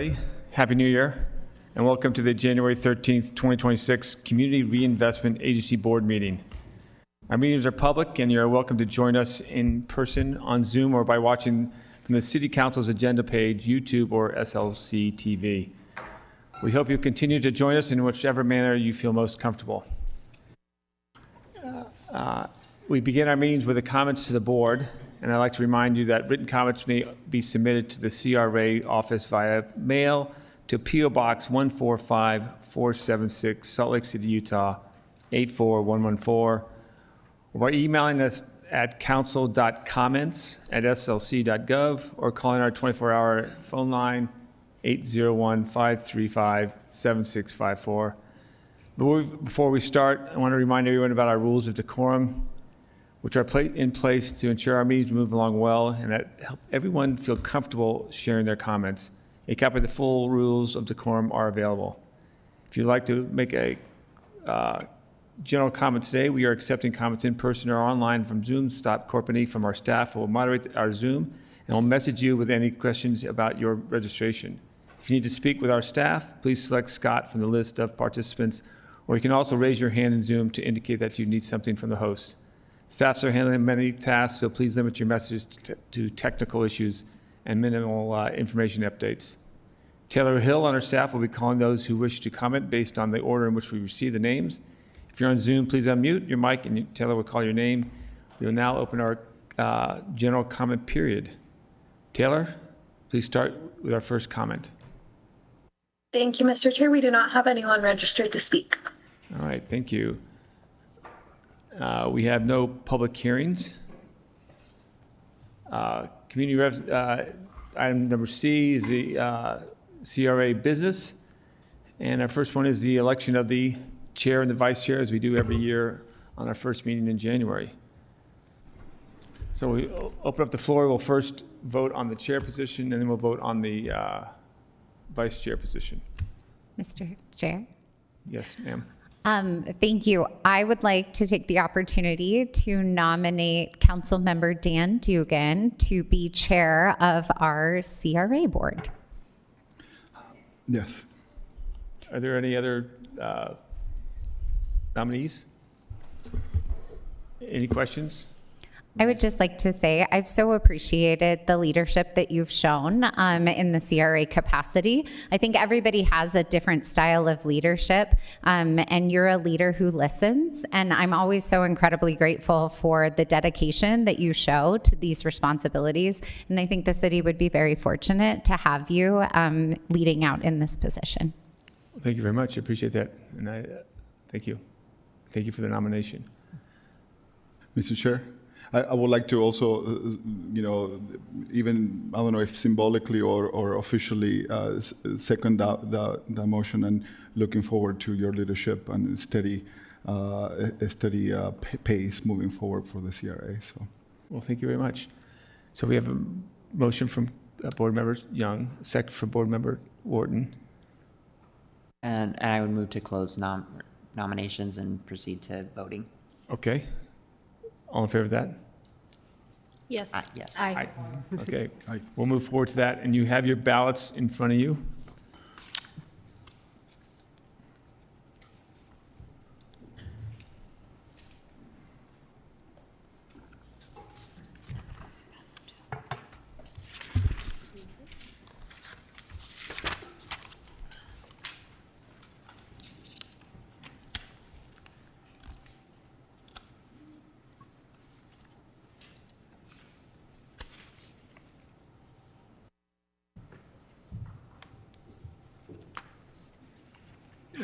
everybody. Happy New Year, and welcome to the January 13th, 2026 Community Reinvestment Agency Board meeting. Our meetings are public, and you're welcome to join us in person on Zoom or by watching from the City Council's agenda page, YouTube, or SLC TV. We hope you continue to join us in whichever manner you feel most comfortable. We begin our meetings with the comments to the board, and I'd like to remind you that written comments may be submitted to the CRA office via mail to P.O. Box 145476, Salt Lake City, Utah 84114, or by emailing us at council.comments@slc.gov or calling our 24-hour phone line 801-535-7654. Before we start, I want to remind everyone about our rules of decorum, which are in place to ensure our meetings move along well and that help everyone feel comfortable sharing their comments. A copy of the full rules of decorum are available. If you'd like to make a general comment today, we are accepting comments in person or online from Zoom. Scott Corpany from our staff will moderate our Zoom and will message you with any questions about your registration. If you need to speak with our staff, please select Scott from the list of participants, or you can also raise your hand in Zoom to indicate that you need something from the host. Staffs are handling many tasks, so please limit your messages to technical issues and minimal information updates. Taylor Hill on our staff will be calling those who wish to comment based on the order in which we receive the names. If you're on Zoom, please unmute your mic and Taylor will call your name. We will now open our general comment period. Taylor, please start with our first comment. Thank you, Mr. Chair. We do not have anyone registered to speak. All right, thank you. We have no public hearings. Community revs, item number C is the CRA business. And our first one is the election of the chair and the vice chair, as we do every year on our first meeting in January. So we open up the floor. We'll first vote on the chair position, and then we'll vote on the vice chair position. Mr. Chair? Yes, ma'am. Thank you. I would like to take the opportunity to nominate Councilmember Dan Dugan to be chair of our CRA board. Yes. Are there any other nominees? Any questions? I would just like to say I've so appreciated the leadership that you've shown in the CRA capacity. I think everybody has a different style of leadership, and you're a leader who listens. And I'm always so incredibly grateful for the dedication that you show to these responsibilities. And I think the city would be very fortunate to have you leading out in this position. Thank you very much. I appreciate that. And I thank you. Thank you for the nomination. Mr. Chair, I would like to also, even, I don't know if symbolically or officially second the motion, and looking forward to your leadership and steady pace moving forward for the CRA. So, well, thank you very much. So we have a motion from Board Member Young, a second from Board Member Wharton. And I would move to close nominations and proceed to voting. Okay. All in favor of that? Yes. Yes. Aye. Okay. Aye. We'll move forward to that. And you have your ballots in front of you.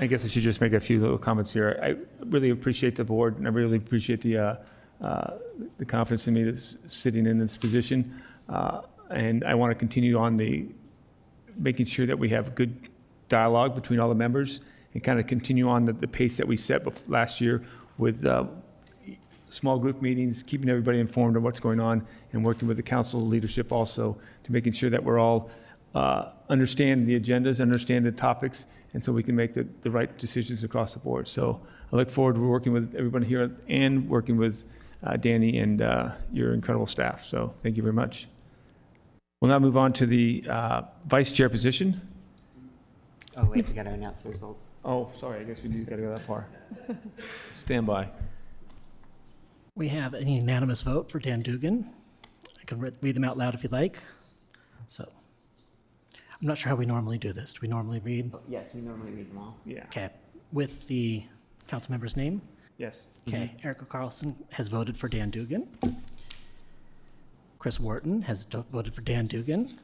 I guess I should just make a few little comments here. I really appreciate the board, and I really appreciate the confidence in me that's sitting in this position. And I want to continue on making sure that we have good dialogue between all the members and kind of continue on the pace that we set last year with small group meetings, keeping everybody informed of what's going on, and working with the council leadership also to making sure that we're all understand the agendas, understand the topics, and so we can make the right decisions across the board. So I look forward to working with everybody here and working with Danny and your incredible staff. So thank you very much. We'll now move on to the vice chair position. Oh, wait, we gotta announce the results. Oh, sorry, I guess we do gotta go that far. Stand by. We have a unanimous vote for Dan Dugan. I can read them out loud if you'd like. So, I'm not sure how we normally do this. Do we normally read? Yes, we normally read them all. Yeah. Okay, with the council member's name? Yes. Okay, Erica Carlson has voted for Dan Dugan. Chris Wharton has voted for Dan Dugan.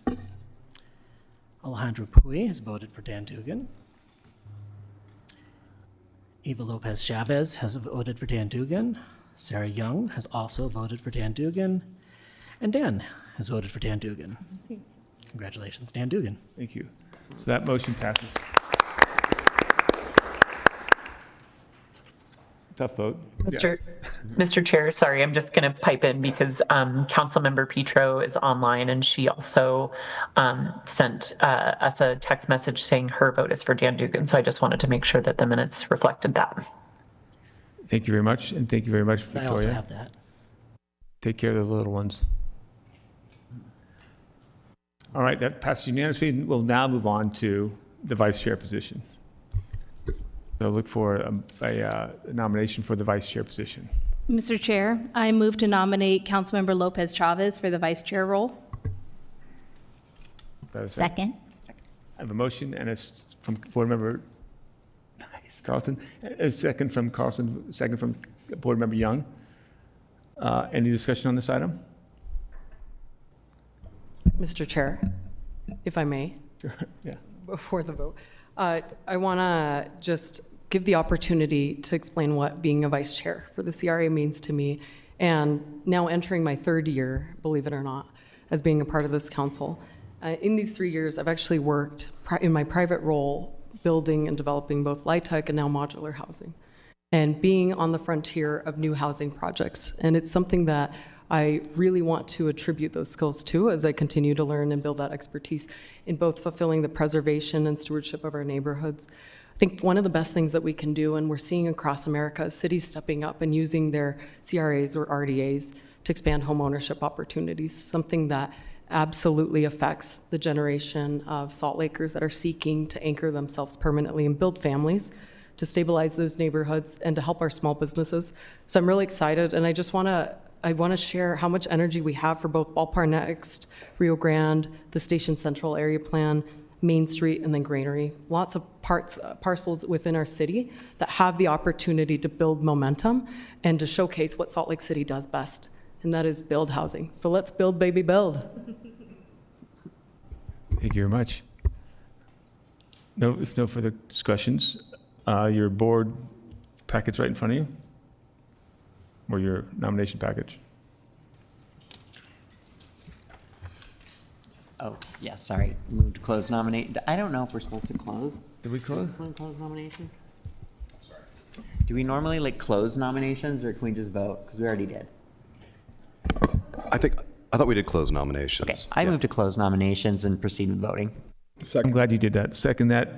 Alejandro Puy has voted for Dan Dugan. Eva Lopez Chavez has voted for Dan Dugan. Sarah Young has also voted for Dan Dugan. And Dan has voted for Dan Dugan. Congratulations, Dan Dugan. Thank you. So that motion passes. Tough vote. Mr. Chair, sorry, I'm just going to pipe in because Councilmember Petro is online and she also sent us a text message saying her vote is for Dan Dugan. So I just wanted to make sure that the minutes reflected that. Thank you very much, and thank you very much, I also Victoria. have that. Take care of the little ones. All right, that passes unanimously. We'll now move on to the vice chair position. So look for a nomination for the vice chair position. Mr. Chair, I move to nominate Councilmember Lopez Chavez for the vice chair role. Second. I have a motion and it's from board member Carlton, a second from Carlson, second from board member Young. Any discussion on this item? Mr. Chair, if I may, Yeah. before the vote, I want to just give the opportunity to explain what being a vice chair for the CRA means to me. And now entering my third year, believe it or not, as being a part of this council. In these 3 years, I've actually worked in my private role building and developing both LIHTC and now modular housing, and being on the frontier of new housing projects. And it's something that I really want to attribute those skills to as I continue to learn and build that expertise in both fulfilling the preservation and stewardship of our neighborhoods. I think one of the best things that we can do, and we're seeing across America, is cities stepping up and using their CRAs or RDAs to expand home ownership opportunities, something that absolutely affects the generation of Salt Lakers that are seeking to anchor themselves permanently and build families, to stabilize those neighborhoods and to help our small businesses. So I'm really excited, and I want to share how much energy we have for both Ballpark Next, Rio Grande, the Station Central Area Plan, Main Street, and then Granary. Lots of parcels within our city that have the opportunity to build momentum and to showcase what Salt Lake City does best, and that is build housing. So let's build, baby, build. Thank you very much. If no further discussions, your board packet's right in front of you, or your nomination package. Oh, yeah, sorry. Move to close nominate. I don't know if we're supposed to close. Did we close? Want to close nomination? Sorry. Do we normally like close nominations or can we just vote? Because we already did. I thought we did close Okay, nominations. I move to close nominations and proceed with voting. I'm Second. glad you did that. Second that.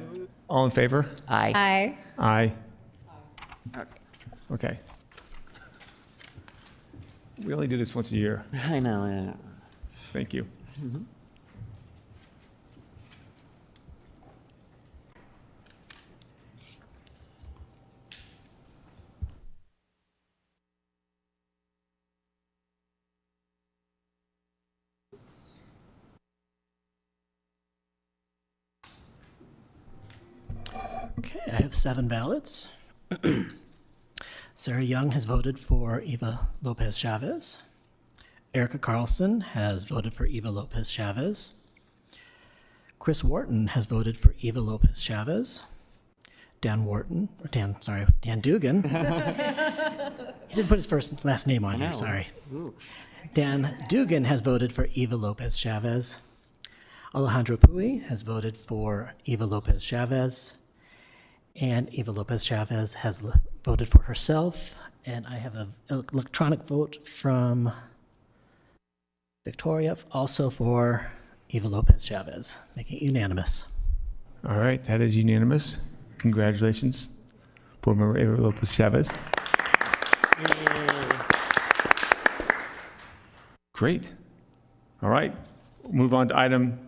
All in favor? Aye. Aye. Aye. Okay. Okay. We only do this once a year. I know. Thank you. Okay, I have 7 ballots. Sarah Young has voted for Eva Lopez Chavez. Erica Carlson has voted for Eva Lopez Chavez. Chris Wharton has voted for Eva Lopez Chavez. Dan Dugan. He didn't put his first and last name on here, know. sorry. Dan Dugan has voted for Eva Lopez Chavez. Alejandro Puy has voted for Eva Lopez Chavez. And Eva Lopez Chavez has voted for herself. And I have an electronic vote from Victoria, also for Eva Lopez Chavez, making it unanimous. All right, that is unanimous. Congratulations, Board Member Eva Lopez Chavez. Great. All right, we'll move on to item,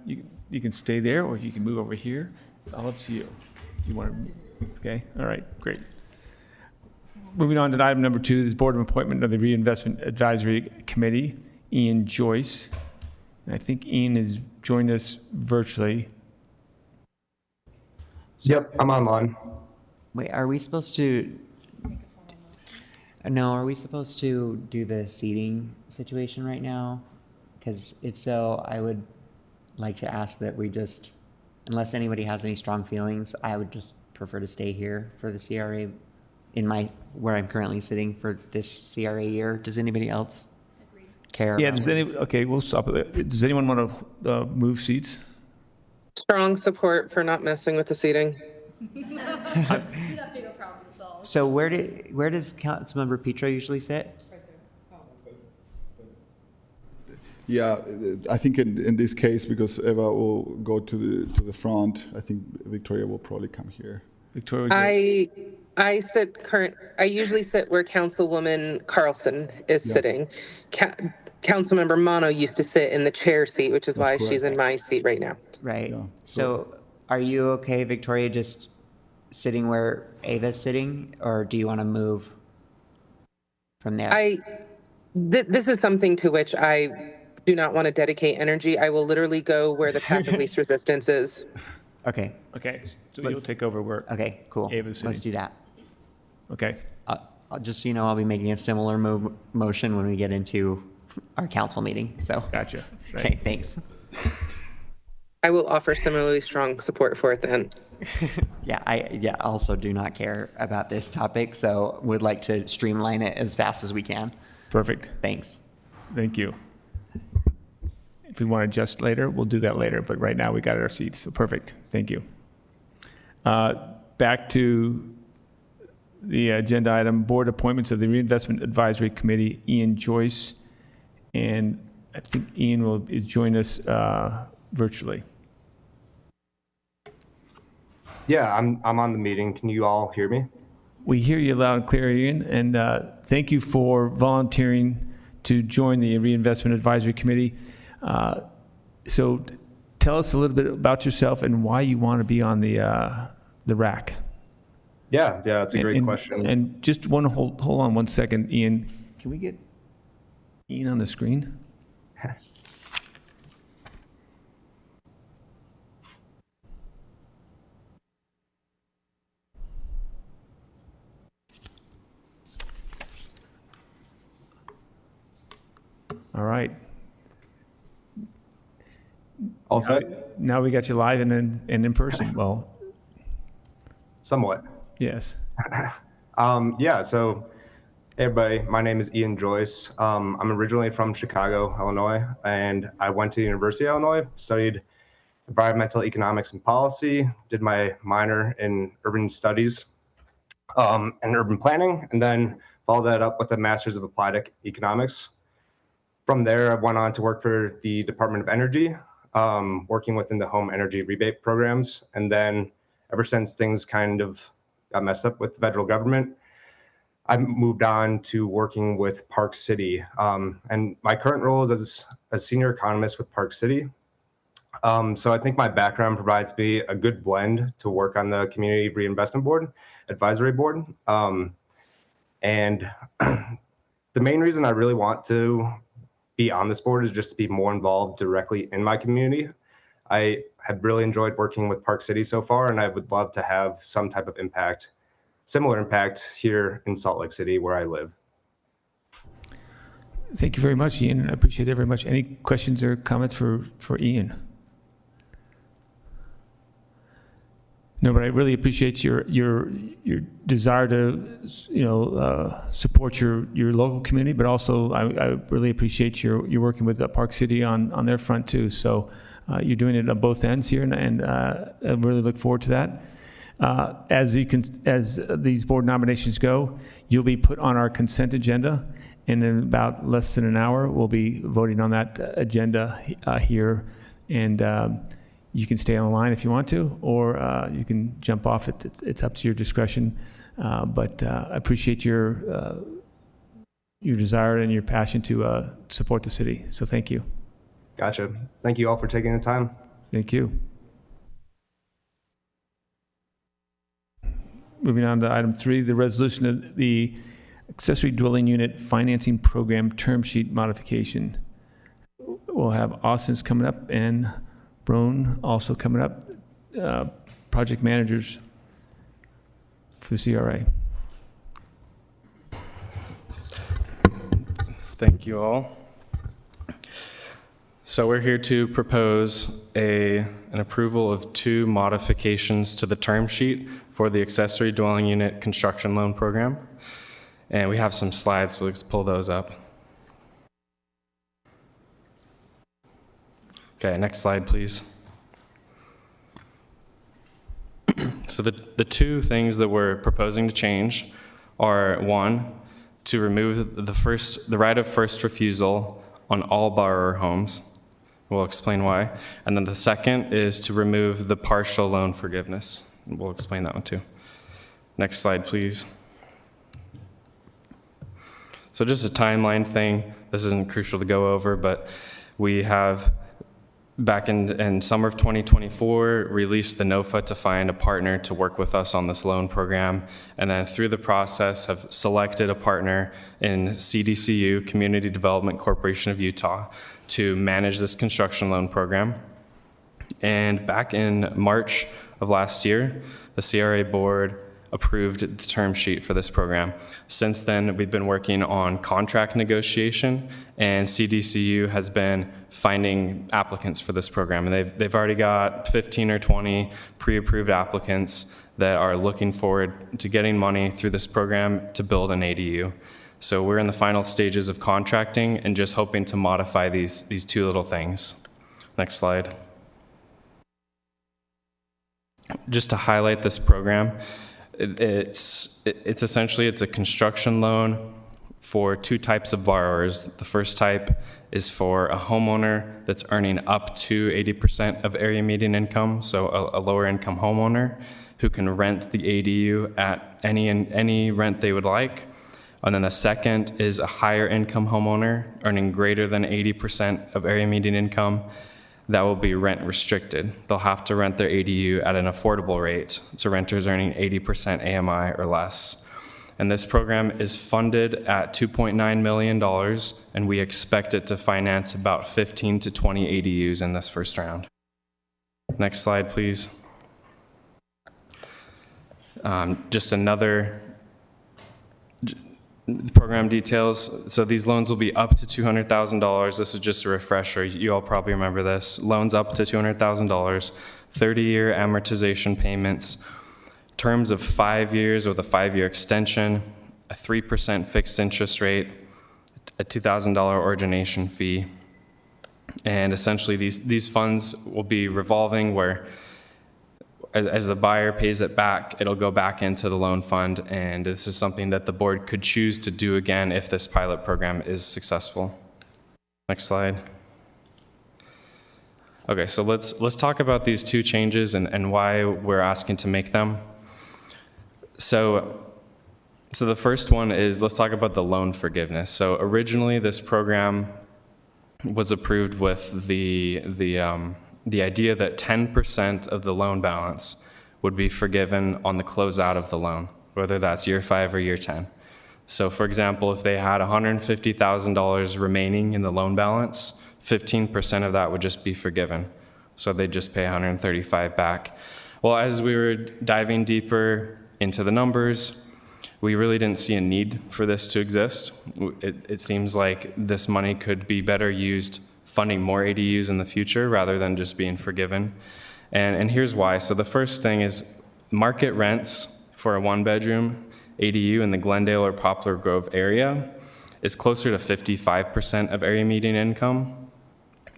you can stay there or you can move over here. It's all up to you. You want to, okay? All right, great. Moving on to item number 2, this Board of Appointment of the Reinvestment Advisory Committee, Ian Joyce. And I think Ian has joined us virtually. Yep, I'm online. Wait, are we supposed to? No, are we supposed to do the seating situation right now? Because if so, I would like to ask that we just, unless anybody has any strong feelings, I would just prefer to stay here for the CRA where I'm currently sitting for this CRA year. Does anybody else care? Yeah, about okay, we'll stop it there. Does anyone want to move seats? Strong support for not messing with the seating. So where does Councilmember Petro usually sit? Yeah, I think in this case, because Eva will go to the front, I think Victoria will probably come here. Victoria, I usually sit where Councilwoman Carlson is sitting. Councilmember Mono used to sit in the chair seat, which is why she's in my seat right now. Right. Yeah, So are you okay, Victoria, just sitting where Ava's sitting, or do you want to move from there? This is something to which I do not want to dedicate energy. I will literally go where the path of least resistance is. Okay. okay, so you'll take over where Okay, cool. Ava's Let's sitting. do that. Okay, Just so you know, I'll be making a similar motion when we get into our council meeting. So, gotcha. Right. okay, thanks. I will offer similarly strong support for it then. Yeah, I also do not care about this topic, so would like to streamline it as fast as we can. Perfect. Thanks. Thank you. If we want to adjust later, we'll do that later, but right now we got our seats, so perfect. Thank you. Back to the agenda item, board appointments of the Reinvestment Advisory Committee, Ian Joyce. And I think Ian will join us virtually. Yeah, I'm on the meeting. Can you all hear me? We hear you loud and clear, Ian, and thank you for volunteering to join the Reinvestment Advisory Committee. So tell us a little bit about yourself and why you want to be on the RAC. Yeah, that's a great question. And just hold on one second, Ian. Can we get Ian on the screen? All right. All set? Now we got you live and in person. Well, Somewhat. yes. Yeah, so hey everybody, my name is Ian Joyce. I'm originally from Chicago, Illinois, and I went to the University of Illinois, studied environmental economics and policy, did my minor in urban studies and urban planning, and then followed that up with a master's of applied economics. From there, I went on to work for the Department of Energy, working within the home energy rebate programs. And then ever since things kind of got messed up with the federal government, I've moved on to working with Park City. And my current role is as a senior economist with Park City. So I think my background provides me a good blend to work on the Community Reinvestment Board, Advisory Board. And the main reason I really want to be on this board is just to be more involved directly in my community. I have really enjoyed working with Park City so far, and I would love to have some type of impact, similar impact here in Salt Lake City where I live. Thank you very much, Ian. I appreciate it very much. Any questions or comments for Ian? No, but I really appreciate your desire to support your local community, but also I really appreciate your working with Park City on their front too. So you're doing it on both ends here, and I really look forward to that. As these board nominations go, you'll be put on our consent agenda, and in about less than an hour, we'll be voting on that agenda here, and you can stay on the line if you want to, or you can jump off. It's up to your discretion. But I appreciate your desire and your passion to support the city. So thank you. Gotcha. Thank you all for taking the time. Thank you. moving on to item 3, the resolution of the accessory dwelling unit financing program term sheet modification. We'll have Austin's coming up and Brown also coming up, project managers for the CRA. Thank you all. So we're here to propose an approval of 2 modifications to the term sheet for the accessory dwelling unit construction loan program. And we have some slides, so let's pull those up. Okay, next slide, please. So the 2 things that we're proposing to change are, 1, to remove the right of first refusal on all borrower homes. We'll explain why. And then the second is to remove the partial loan forgiveness. We'll explain that one too. Next slide, please. So just a timeline thing. This isn't crucial to go over, but we have, back in summer of 2024, released the NOFA to find a partner to work with us on this loan program. And then through the process have selected a partner in CDCU, Community Development Corporation of Utah, to manage this construction loan program. And back in March of last year, the CRA board approved the term sheet for this program. Since then, we've been working on contract negotiation, and CDCU has been finding applicants for this program. And they've already got 15 or 20 pre-approved applicants that are looking forward to getting money through this program to build an ADU. So we're in the final stages of contracting and just hoping to modify these 2 little things. Next slide. Just to highlight this program, it's essentially a construction loan for 2 types of borrowers. The first type is for a homeowner that's earning up to 80% of area median income, so a lower income homeowner who can rent the ADU at any rent they would like. And then the second is a higher income homeowner earning greater than 80% of area median income that will be rent restricted. They'll have to rent their ADU at an affordable rate, so renters earning 80% AMI or less. And this program is funded at $2.9 million, and we expect it to finance about 15 to 20 ADUs in this first round. Next slide, please. Just another program details. So these loans will be up to $200,000. This is just a refresher. You all probably remember this. Loans up to $200,000, 30-year amortization payments, terms of 5 years with a 5-year extension, a 3% fixed interest rate, a $2,000 origination fee. And essentially these funds will be revolving where as the buyer pays it back, it'll go back into the loan fund, and this is something that the board could choose to do again if this pilot program is successful. Next slide. Okay, so let's talk about these 2 changes and why we're asking to make them. So the first one is, let's talk about the loan forgiveness. So originally this program was approved with the idea that 10% of the loan balance would be forgiven on the closeout of the loan, whether that's year 5 or year 10. So for example, if they had $150,000 remaining in the loan balance, 15% of that would just be forgiven. So they'd just pay $135 back. Well, as we were diving deeper into the numbers, we really didn't see a need for this to exist. It seems like this money could be better used funding more ADUs in the future rather than just being forgiven. And here's why. So the first thing is market rents for a 1-bedroom ADU in the Glendale or Poplar Grove area is closer to 55% of area median income.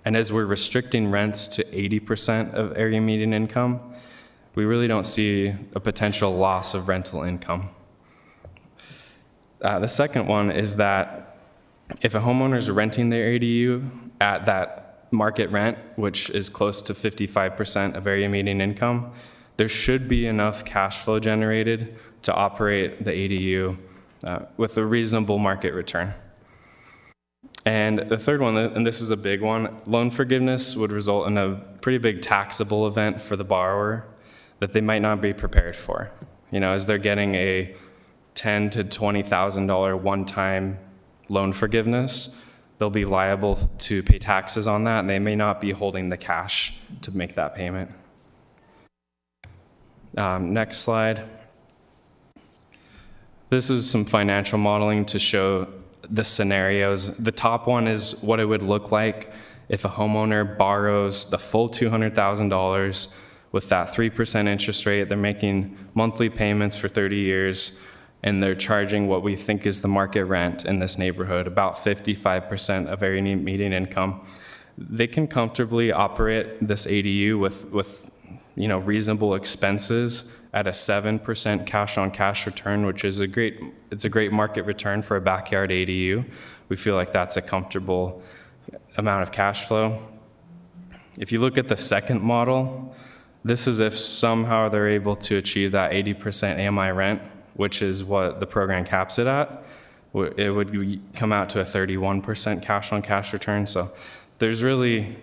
And as we're restricting rents to 80% of area median income, we really don't see a potential loss of rental income. The second one is that if a homeowner is renting their ADU at that market rent, which is close to 55% of area median income, there should be enough cash flow generated to operate the ADU with a reasonable market return. And the third one, and this is a big one, loan forgiveness would result in a pretty big taxable event for the borrower that they might not be prepared for. as they're getting a $10,000 to $20,000 one-time loan forgiveness, they'll be liable to pay taxes on that, and they may not be holding the cash to make that payment. Next slide. This is some financial modeling to show the scenarios. The top one is what it would look like if a homeowner borrows the full $200,000 with that 3% interest rate. They're making monthly payments for 30 years, and they're charging what we think is the market rent in this neighborhood, about 55% of area median income. They can comfortably operate this ADU with reasonable expenses at a 7% cash-on-cash return, which is a great market return for a backyard ADU. We feel like that's a comfortable amount of cash flow. If you look at the second model, this is if somehow they're able to achieve that 80% AMI rent, which is what the program caps it at. It would come out to a 31% cash-on-cash return. So there's really,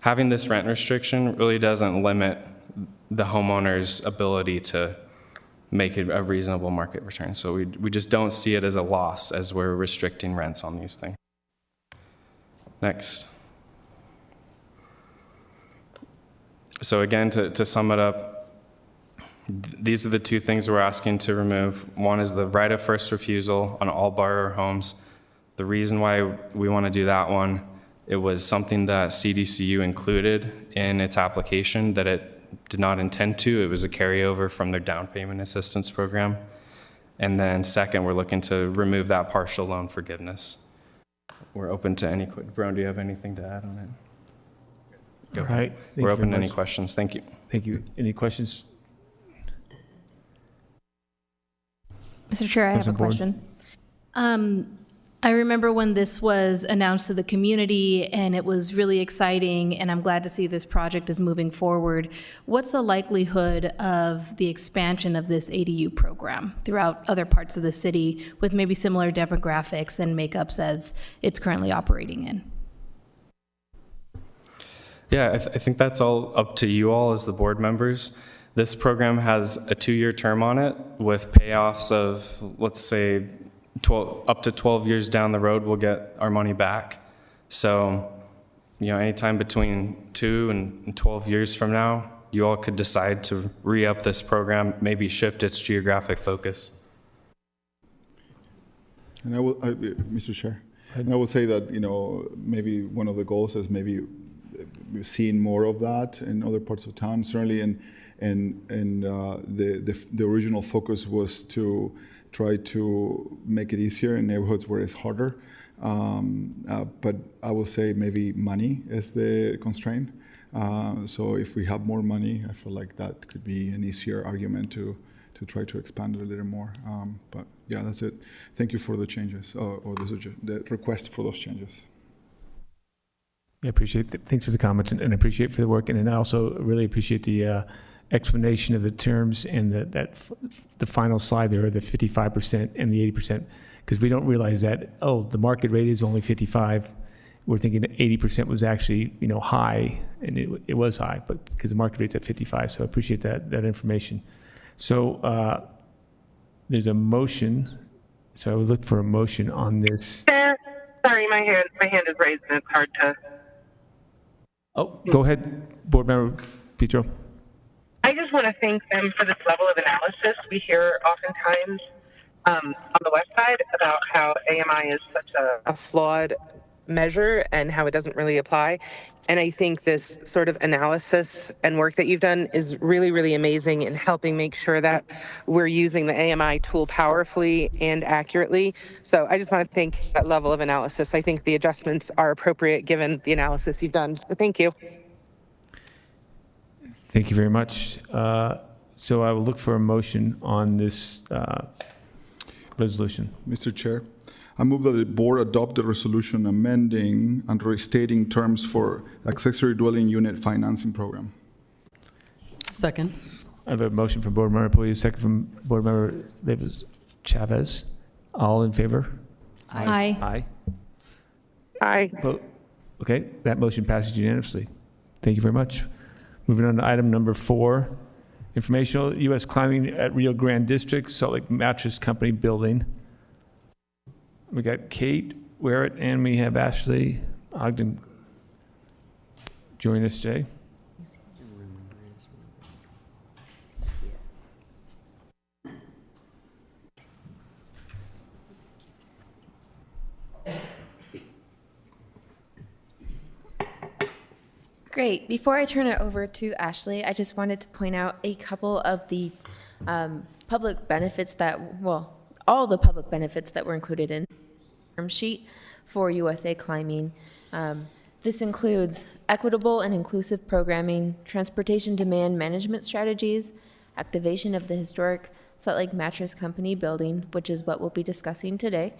having this rent restriction really doesn't limit the homeowner's ability to make it a reasonable market return. So we just don't see it as a loss as we're restricting rents on these things. Next. So again, to sum it up, these are the two things we're asking to remove. One is the right of first refusal on all borrower homes. The reason why we want to do that one, it was something that CDCU included in its application that it did not intend to. It was a carryover from their down payment assistance program. And then second, we're looking to remove that partial loan forgiveness. We're open to any, Brown, do you have anything to add on it? Go ahead. We're open to any questions. Thank you. Thank you. Any questions? Mr. Chair, I have a question. I remember when this was announced to the community and it was really exciting, and I'm glad to see this project is moving forward. What's the likelihood of the expansion of this ADU program throughout other parts of the city with maybe similar demographics and makeups as it's currently operating in? Yeah, I think that's all up to you all as the board members. This program has a 2-year term on it with payoffs of, let's say, up to 12 years down the road, we'll get our money back. So, anytime between 2 and 12 years from now, you all could decide to re-up this program, maybe shift its geographic focus. And Mr. Chair, and I will say that, maybe one of the goals is maybe we've seen more of that in other parts of town, certainly, and the original focus was to try to make it easier in neighborhoods where it's harder. But I will say maybe money is the constraint. So if we have more money, I feel like that could be an easier argument to try to expand it a little more. But yeah, that's it. Thank you for the changes, or the request for those changes. I appreciate it. Thanks for the comments, and appreciate for the work. And I also really appreciate the explanation of the terms and the final slide there, the 55% and the 80%, because we don't realize that, the market rate is only 55. We're thinking that 80% was actually, high, and it was high, but because the market rate's at 55. So I appreciate that information. So there's a motion. So I would look for a motion on this. Sorry, my hand is raised and it's hard to. Oh, go ahead, Board Member Petro. I just want to thank them for this level of analysis. We hear oftentimes on the west side about how AMI is such a flawed measure and how it doesn't really apply. And I think this sort of analysis and work that you've done is really, really amazing in helping make sure that we're using the AMI tool powerfully and accurately. So I just want to thank that level of analysis. I think the adjustments are appropriate given the analysis you've done. So thank you. Thank you very much. So I will look for a motion on this resolution. Mr. Chair, I move that the board adopt the resolution amending and restating terms for accessory dwelling unit financing program. Second. I have a motion from Board Member Pugliese, second from Board Member Davis Chavez. All in favor? Aye. Aye. Aye. Vote. Okay, that motion passes unanimously. Thank you very much. Moving on to item number 4, Informational U.S. Climbing at Rio Grande District, Salt Lake Mattress Company Building. We got Kate Werrett and we have Ashley Ogden. Join us, Jay. Great. Before I turn it over to Ashley, I just wanted to point out a couple of the public benefits that, well, all the public benefits that were included in the term sheet for USA Climbing. This includes equitable and inclusive programming, transportation demand management strategies, activation of the historic Salt Lake Mattress Company building, which is what we'll be discussing today.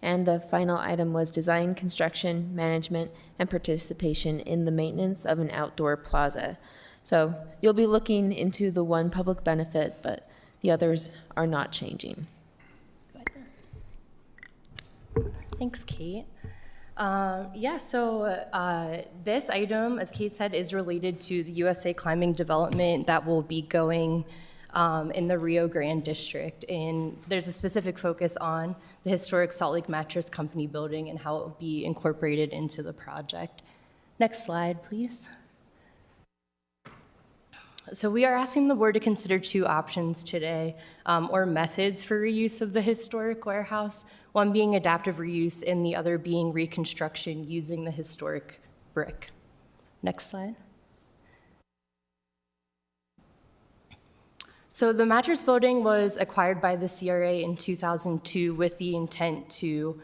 And the final item was design, construction, management, and participation in the maintenance of an outdoor plaza. So you'll be looking into the one public benefit, but the others are not changing. Thanks, Kate. This item, as Kate said, is related to the USA Climbing development that will be going in the Rio Grande district. And there's a specific focus on the historic Salt Lake Mattress Company building and how it will be incorporated into the project. Next slide, please. So we are asking the board to consider two options today, or methods for reuse of the historic warehouse, one being adaptive reuse and the other being reconstruction using the historic brick. Next slide. So the mattress building was acquired by the CRA in 2002 with the intent to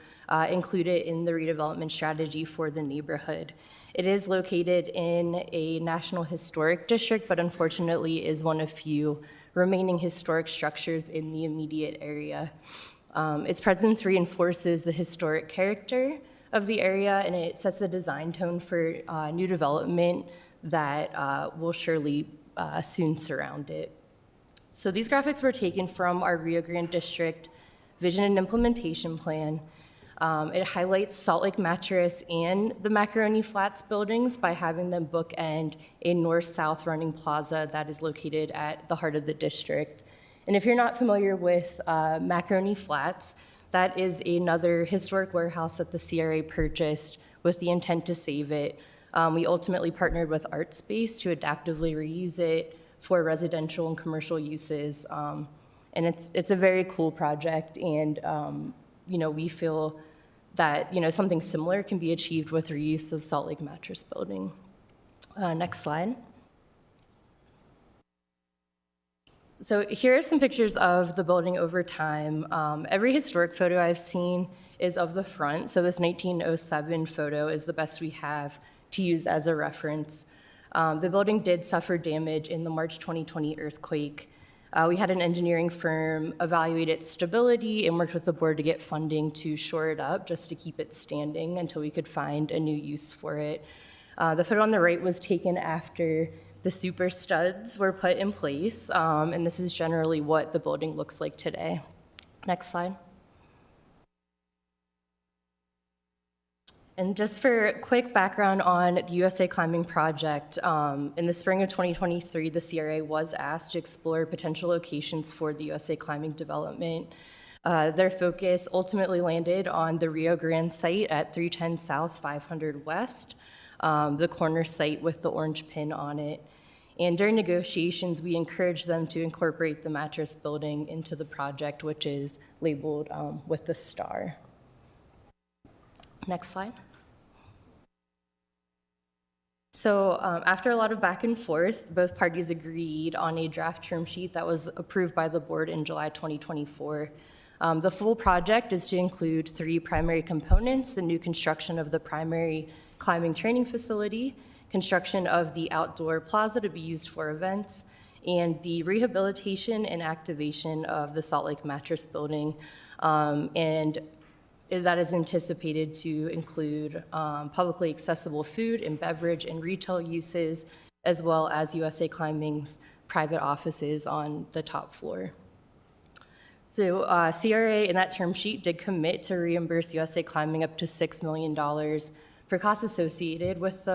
include it in the redevelopment strategy for the neighborhood. It is located in a National Historic District, but unfortunately is one of few remaining historic structures in the immediate area. Its presence reinforces the historic character of the area, and it sets the design tone for new development that will surely soon surround it. So these graphics were taken from our Rio Grande District Vision and Implementation Plan. It highlights Salt Lake Mattress and the Macaroni Flats buildings by having them bookend a north-south running plaza that is located at the heart of the district. And if you're not familiar with Macaroni Flats, that is another historic warehouse that the CRA purchased with the intent to save it. We ultimately partnered with ArtSpace to adaptively reuse it for residential and commercial uses. And it's a very cool project, and we feel that something similar can be achieved with reuse of Salt Lake Mattress Building. Next slide. So here are some pictures of the building over time. Every historic photo I've seen is of the front, so this 1907 photo is the best we have to use as a reference. The building did suffer damage in the March 2020 earthquake. We had an engineering firm evaluate its stability and worked with the board to get funding to shore it up just to keep it standing until we could find a new use for it. The photo on the right was taken after the super studs were put in place, and this is generally what the building looks like today. Next slide. And just for a quick background on the USA Climbing project, in the spring of 2023, the CRA was asked to explore potential locations for the USA Climbing development. Their focus ultimately landed on the Rio Grande site at 310 South, 500 West, the corner site with the orange pin on it. And during negotiations, we encouraged them to incorporate the mattress building into the project, which is labeled with the star. Next slide. So after a lot of back and forth, both parties agreed on a draft term sheet that was approved by the board in July 2024. The full project is to include 3 primary components: the new construction of the primary climbing training facility, construction of the outdoor plaza to be used for events, and the rehabilitation and activation of the Salt Lake Mattress Building. And that is anticipated to include publicly accessible food and beverage and retail uses, as well as USA Climbing's private offices on the top floor. So CRA in that term sheet did commit to reimburse USA Climbing up to $6 million for costs associated with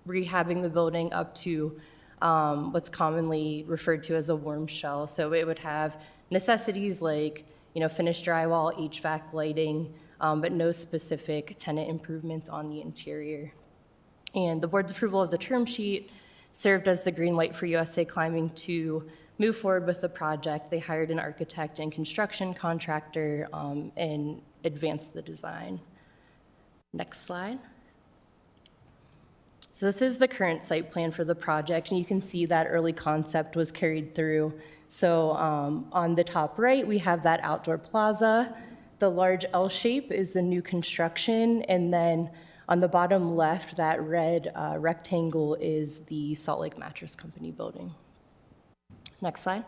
rehabbing the building up to what's commonly referred to as a warm shell. So it would have necessities like, finished drywall, HVAC, lighting, but no specific tenant improvements on the interior. And the board's approval of the term sheet served as the green light for USA Climbing to move forward with the project. They hired an architect and construction contractor and advanced the design. Next slide. So this is the current site plan for the project, and you can see that early concept was carried through. So on the top right, we have that outdoor plaza. The large L shape is the new construction, and then on the bottom left, that red rectangle is the Salt Lake Mattress Company building. Next slide.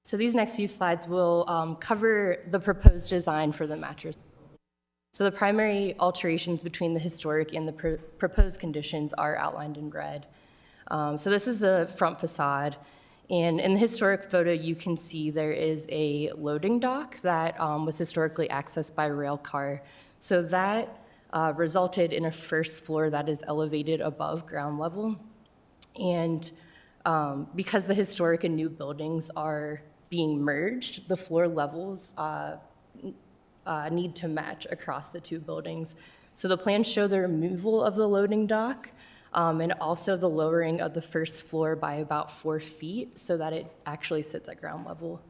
So these next few slides will cover the proposed design for the mattress. So the primary alterations between the historic and the proposed conditions are outlined in red. So this is the front facade. And in the historic photo, you can see there is a loading dock that was historically accessed by a rail car. So that resulted in a first floor that is elevated above ground level. And because the historic and new buildings are being merged, the floor levels need to match across the two buildings. So the plans show the removal of the loading dock and also the lowering of the first floor by about 4 feet so that it actually sits at ground level.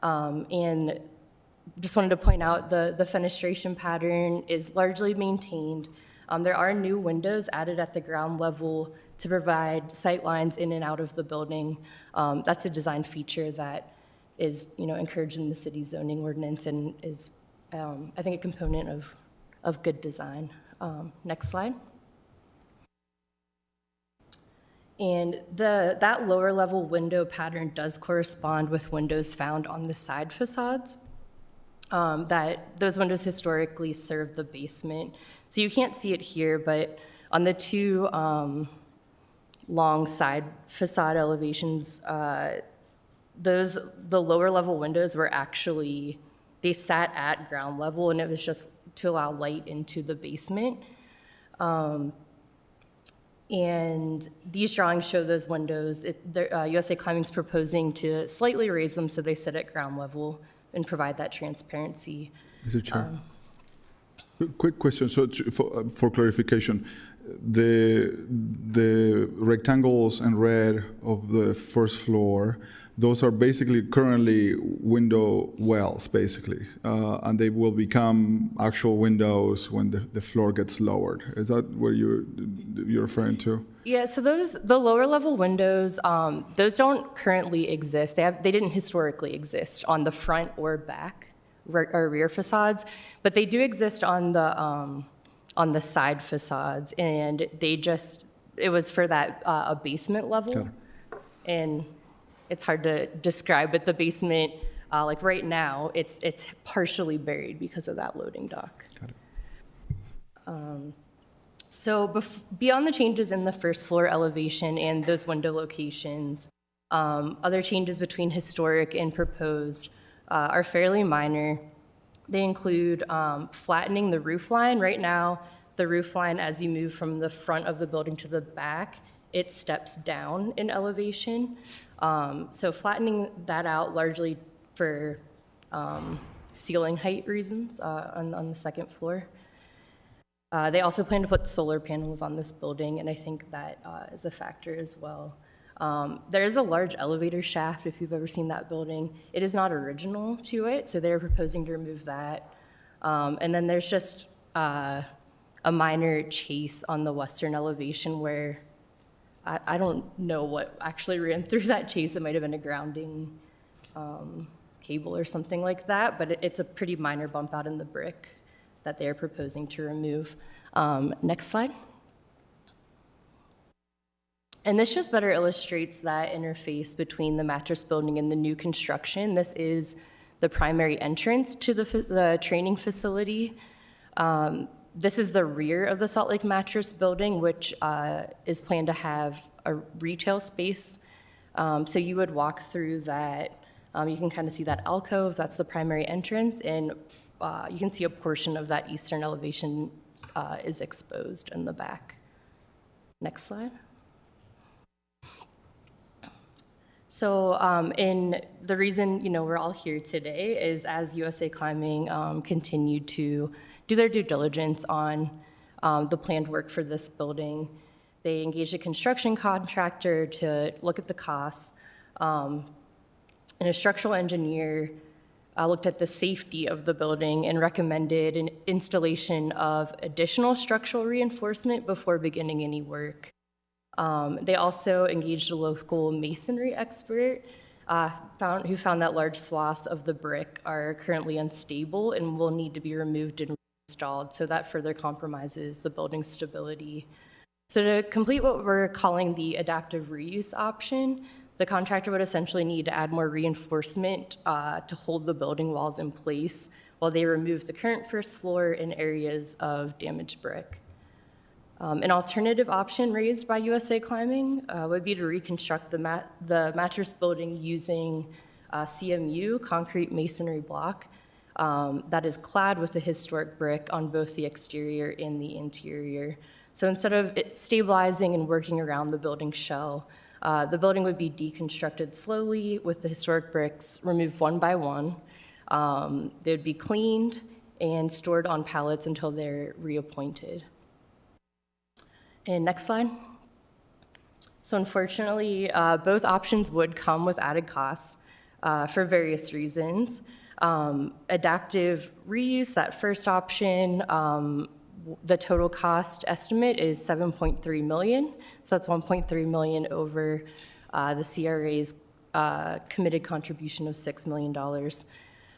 And just wanted to point out the fenestration pattern is largely maintained. There are new windows added at the ground level to provide sight lines in and out of the building. That's a design feature that is encouraged in the city's zoning ordinance and is I think a component of good design. Next slide. And that lower level window pattern does correspond with windows found on the side facades. That those windows historically served the basement. So you can't see it here, but on the two long side facade elevations, the lower level windows were actually, they sat at ground level, and it was just to allow light into the basement. And these drawings show those windows. USA Climbing's proposing to slightly raise them so they sit at ground level and provide that transparency. Mr. Chair, quick question. So for clarification, the rectangles in red of the first floor, those are basically currently window wells, basically, and they will become actual windows when the floor gets lowered. Is that what you're referring to? Yeah, so the lower level windows, those don't currently exist. They didn't historically exist on the front or back or rear facades, but they do exist on the side facades, and it was for that a basement level, and it's hard to describe, but the basement, like right now, it's partially buried because of that loading dock. Got it. So beyond the changes in the first floor elevation and those window locations, other changes between historic and proposed are fairly minor. They include flattening the roof line. Right now, the roof line, as you move from the front of the building to the back, it steps down in elevation. So flattening that out largely for ceiling height reasons on the second floor. They also plan to put solar panels on this building, and I think that is a factor as well. There is a large elevator shaft, if you've ever seen that building. It is not original to it, so they're proposing to remove that. And then there's just a minor chase on the western elevation where I don't know what actually ran through that chase. It might have been a grounding cable or something like that, but it's a pretty minor bump out in the brick that they are proposing to remove. Next slide. And this just better illustrates that interface between the mattress building and the new construction. This is the primary entrance to the training facility. This is the rear of the Salt Lake Mattress building, which is planned to have a retail space. So you would walk through that. You can kind of see that alcove. That's the primary entrance. And you can see a portion of that eastern elevation is exposed in the back. Next slide. So, in the reason we're all here today is as USA Climbing continued to do their due diligence on the planned work for this building. They engaged a construction contractor to look at the costs, and a structural engineer looked at the safety of the building and recommended an installation of additional structural reinforcement before beginning any work. They also engaged a local masonry expert who found that large swaths of the brick are currently unstable and will need to be removed and reinstalled, so that further compromises the building's stability. So to complete what we're calling the adaptive reuse option, the contractor would essentially need to add more reinforcement to hold the building walls in place while they remove the current first floor in areas of damaged brick. An alternative option raised by USA Climbing would be to reconstruct the mattress building using CMU, concrete masonry block, that is clad with a historic brick on both the exterior and the interior. So instead of it stabilizing and working around the building shell, the building would be deconstructed slowly with the historic bricks removed one by one. They would be cleaned and stored on pallets until they're reappointed. And next slide. So unfortunately, both options would come with added costs for various reasons. Adaptive reuse, that first option, the total cost estimate is $7.3 million. So that's $1.3 million over the CRA's committed contribution of $6 million.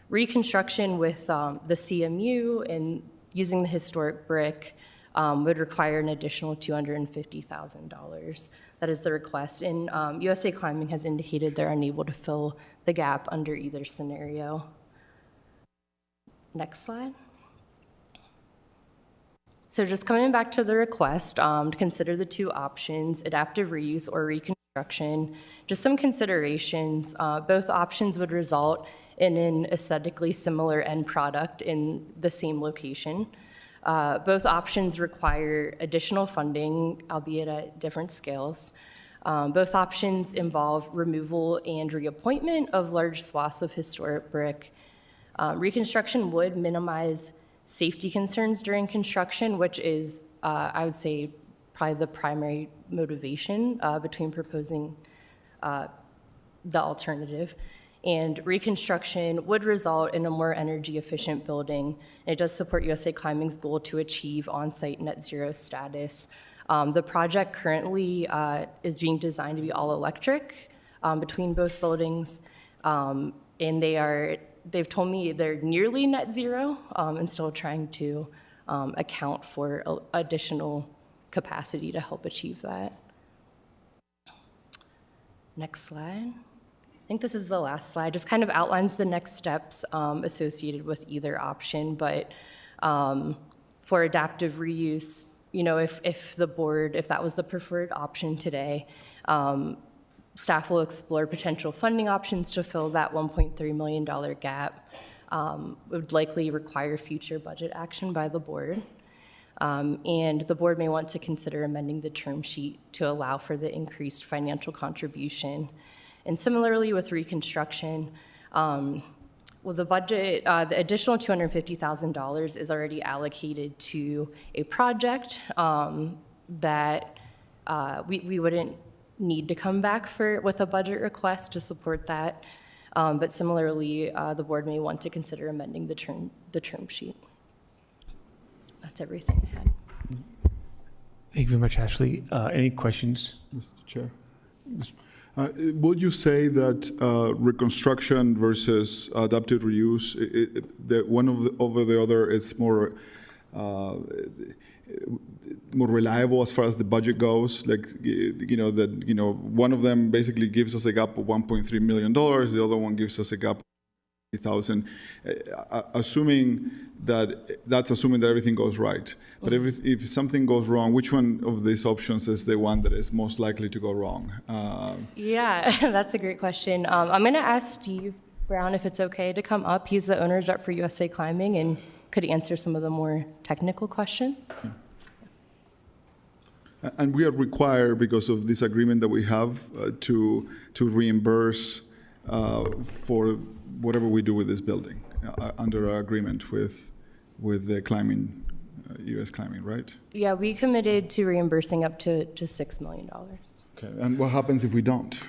Reconstruction with the CMU and using the historic brick would require an additional $250,000. That is the request. And USA Climbing has indicated they're unable to fill the gap under either scenario. Next slide. So just coming back to the request to consider the two options, adaptive reuse or reconstruction, just some considerations. Both options would result in an aesthetically similar end product in the same location. Both options require additional funding, albeit at different scales. Both options involve removal and reappointment of large swaths of historic brick. Reconstruction would minimize safety concerns during construction, which is, I would say, probably the primary motivation between proposing the alternative. And reconstruction would result in a more energy efficient building. It does support USA Climbing's goal to achieve on-site net zero status. The project currently is being designed to be all electric between both buildings, and they've told me they're nearly net zero and still trying to account for additional capacity to help achieve that. Next slide. I think this is the last slide, just kind of outlines the next steps associated with either option, but for adaptive reuse, if the board, if that was the preferred option today, staff will explore potential funding options to fill that $1.3 million gap. It would likely require future budget action by the board. And the board may want to consider amending the term sheet to allow for the increased financial contribution. And similarly with reconstruction, the budget, the additional $250,000 is already allocated to a project that we wouldn't need to come back with a budget request to support that. But similarly, the board may want to consider amending the term sheet. That's everything I had. Thank you very much, Ashley. Any questions? Mr. Chair. Would you say that reconstruction versus adaptive reuse, that one over the other is more reliable as far as the budget goes? Like, one of them basically gives us a gap of $1.3 million. The other one gives us a gap of $50,000. That's assuming that everything goes right. But if something goes wrong, which one of these options is the one that is most likely to go wrong? Yeah, that's a great question. I'm going to ask Steve Brown if it's okay to come up. He's the owner's rep for USA Climbing and could answer some of the more technical questions. And we are required, because of this agreement that we have, to reimburse for whatever we do with this building under our agreement with the climbing, U.S. climbing, right? Yeah, we committed to reimbursing up to $6 million. Okay. And what happens if we don't?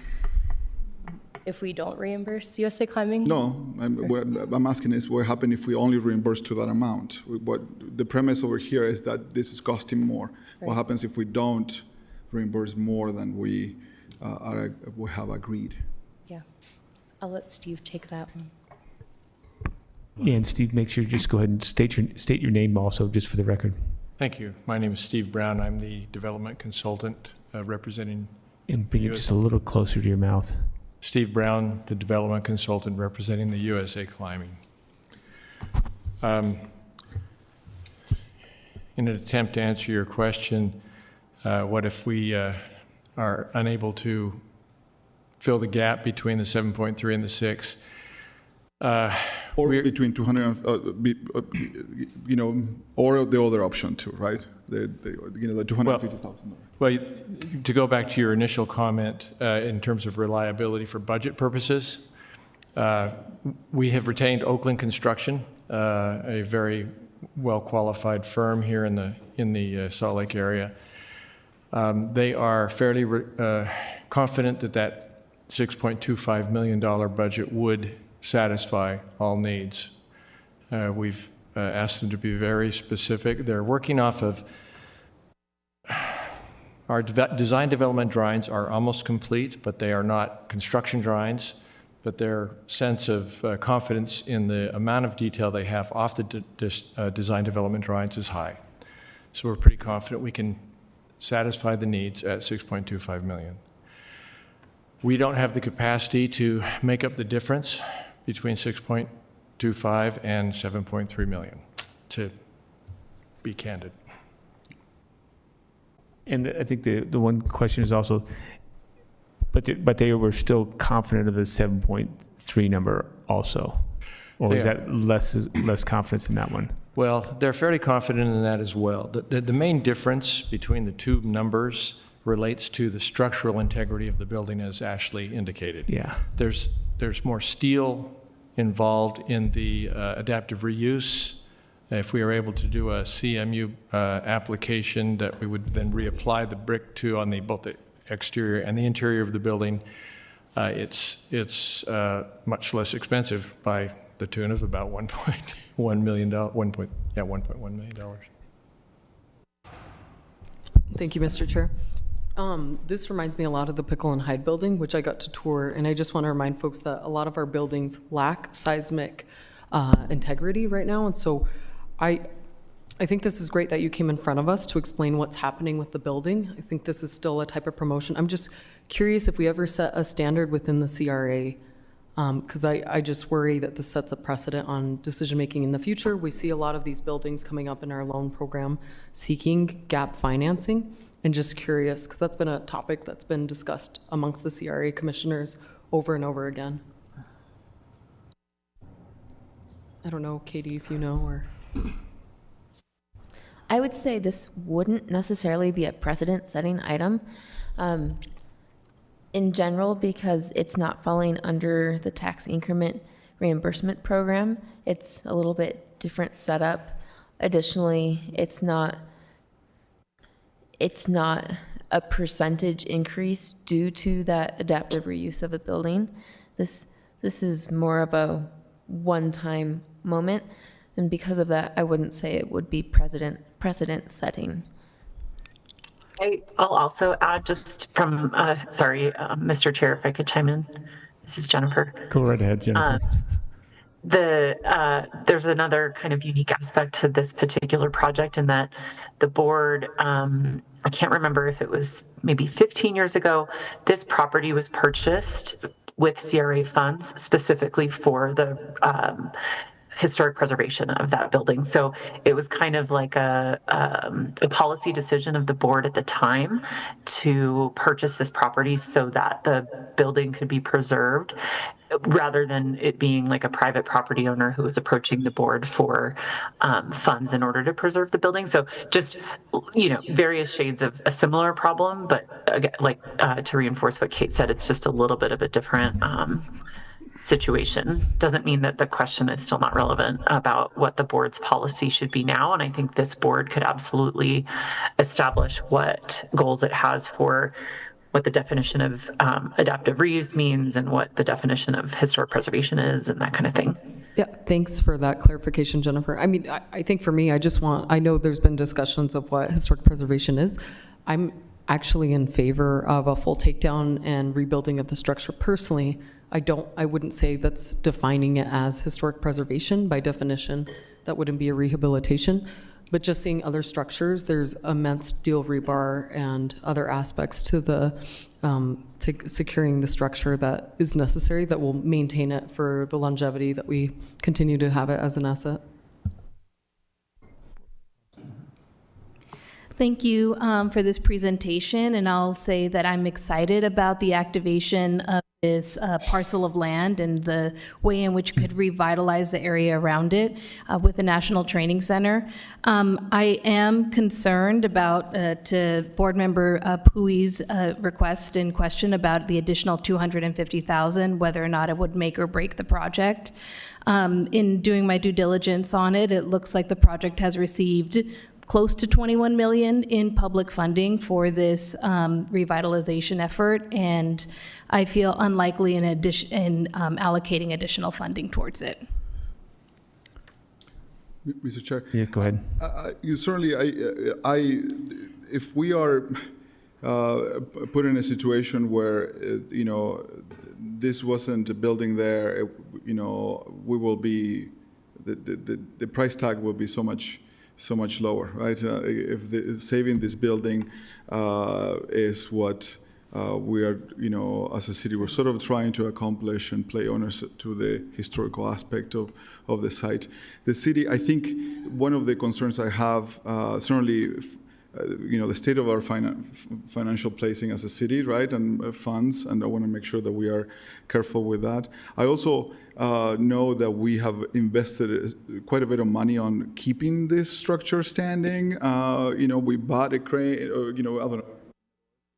If we don't reimburse USA Climbing? No, I'm asking is what happens if we only reimburse to that amount? What the premise over here is that this is costing more. Right. What happens if we don't reimburse more than we have agreed? Yeah, I'll let Steve take that one. Yeah, and Steve, make sure you just go ahead and state your name also, just for the record. Thank you. My name is Steve Brown. I'm the development consultant representing. And bring it just a little closer to your mouth. Steve Brown, the development consultant representing the USA Climbing. In an attempt to answer your question, what if we are unable to fill the gap between the 7.3 and the 6? Or between 200, or the other option too, right? The $250,000. Well, to go back to your initial comment in terms of reliability for budget purposes, we have retained Oakland Construction, a very well-qualified firm here in the Salt Lake area. They are fairly confident that $6.25 million budget would satisfy all needs. We've asked them to be very specific. They're working off of our design development drawings are almost complete, but they are not construction drawings, but their sense of confidence in the amount of detail they have off the design development drawings is high. So we're pretty confident we can satisfy the needs at $6.25 million. We don't have the capacity to make up the difference between 6.25 and 7.3 million, to be candid. And I think the one question is also, but they were still confident of the 7.3 number also, or is that less confidence in that one? Well, they're fairly confident in that as well. The main difference between the two numbers relates to the structural integrity of the building, as Ashley indicated. Yeah. There's more steel involved in the adaptive reuse. If we are able to do a CMU application that we would then reapply the brick to on both the exterior and the interior of the building, it's much less expensive by the tune of about $1.1 million. $1.1 million. Thank you, Mr. Chair. This reminds me a lot of the Pickle and Hyde building, which I got to tour, and I just want to remind folks that a lot of our buildings lack seismic integrity right now, and so I think this is great that you came in front of us to explain what's happening with the building. I think this is still a type of promotion. I'm just curious if we ever set a standard within the CRA, because I just worry that this sets a precedent on decision-making in the future. We see a lot of these buildings coming up in our loan program seeking gap financing, and just curious, because that's been a topic that's been discussed amongst the CRA commissioners over and over again. I don't know, Katie, if you know, or... I would say this wouldn't necessarily be a precedent-setting item in general, because it's not falling under the tax increment reimbursement program. It's a little bit different setup. Additionally, it's not a percentage increase due to that adaptive reuse of a building. This is more of a one-time moment, and because of that, I wouldn't say it would be precedent setting. I'll also add, just from Mr. Chair, if I could chime in. This is Jennifer. Go right ahead, Jennifer. There's another kind of unique aspect to this particular project in that the board, I can't remember if it was maybe 15 years ago, this property was purchased with CRA funds specifically for the historic preservation of that building. So it was kind of like a policy decision of the board at the time to purchase this property so that the building could be preserved. rather than it being like a private property owner who is approaching the board for funds in order to preserve the building. So just, various shades of a similar problem, but again, to reinforce what Kate said, it's just a little bit of a different situation. Doesn't mean that the question is still not relevant about what the board's policy should be now. And I think this board could absolutely establish what goals it has for what the definition of adaptive reuse means and what the definition of historic preservation is and that kind of thing. Yeah, thanks for that clarification, Jennifer. I mean, I think for me, I know there's been discussions of what historic preservation is. I'm actually in favor of a full takedown and rebuilding of the structure personally. I wouldn't say that's defining it as historic preservation. By definition, that wouldn't be a rehabilitation. But just seeing other structures, there's immense steel rebar and other aspects to the to securing the structure that is necessary that will maintain it for the longevity that we continue to have it as an asset. Thank you for this presentation, and I'll say that I'm excited about the activation of this parcel of land and the way in which it could revitalize the area around it with the National Training Center. I am concerned about, to Board Member Pui's request and question about the additional $250,000, whether or not it would make or break the project. In doing my due diligence on it, it looks like the project has received close to $21 million in public funding for this revitalization effort, and I feel unlikely in allocating additional funding towards it. Mr. Chair. Yeah, go ahead. If we are put in a situation where this wasn't a building there, we will be the price tag will be so much lower, right? If saving this building is what we are, as a city, we're sort of trying to accomplish and play owners to the historical aspect of the site. The city, I think one of the concerns I have, certainly, the state of our financial placing as a city, right, and funds, and I want to make sure that we are careful with that. I also know that we have invested quite a bit of money on keeping this structure standing. We bought a crane, I don't know,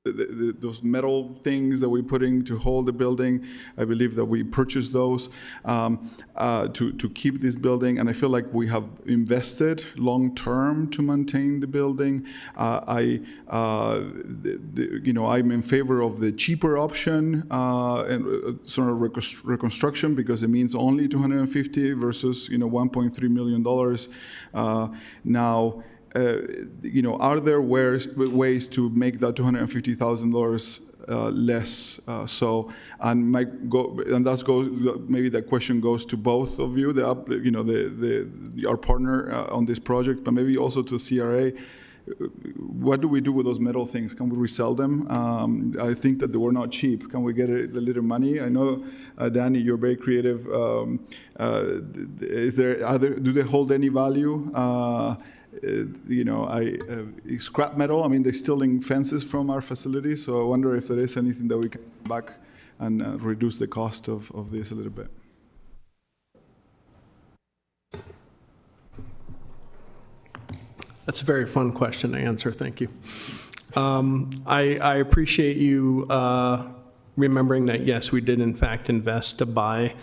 those metal things that we're putting to hold the building. I believe that we purchased those to keep this building, and I feel like we have invested long term to maintain the building. I'm in favor of the cheaper option and sort of reconstruction, because it means only $250 versus $1.3 million. Now. Are there ways to make that $250,000 less? Maybe that question goes to both of you, our partner on this project, but maybe also to CRA. What do we do with those metal things? Can we resell them? I think that they were not cheap. Can we get a little money? I know, Danny, you're very creative. Do they hold any value? Scrap metal, I mean, they're stealing fences from our facility, so I wonder if there is anything that we can back and reduce the cost of this a little bit. That's a very fun question to answer, thank you. I appreciate you remembering that, yes, we did in fact invest to buy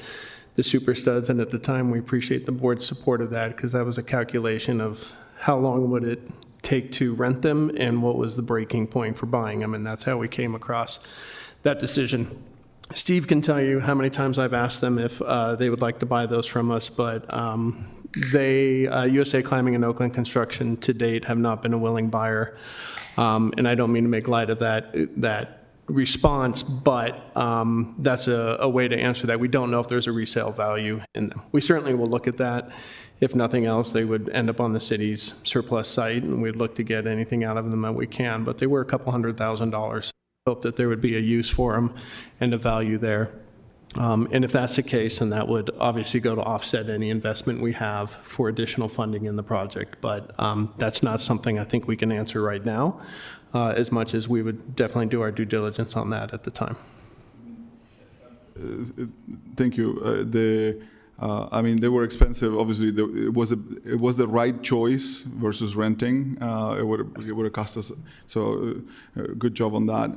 the super studs, and at the time we appreciate the board's support of that, because that was a calculation of how long would it take to rent them and what was the breaking point for buying them, and that's how we came across that decision. Steve can tell you how many times I've asked them if they would like to buy those from us, but USA Climbing and Oakland Construction to date have not been a willing buyer, and I don't mean to make light of that response, but that's a way to answer that. We don't know if there's a resale value in them. We certainly will look at that. If nothing else, they would end up on the city's surplus site, and we'd look to get anything out of them that we can, but they were a couple $100,000. Hope that there would be a use for them and a value there. And if that's the case, then that would obviously go to offset any investment we have for additional funding in the project. But that's not something I think we can answer right now, as much as we would definitely do our due diligence on that at the time. Thank you. I mean, they were expensive. Obviously, it was the right choice versus renting. It would have cost us. So, good job on that.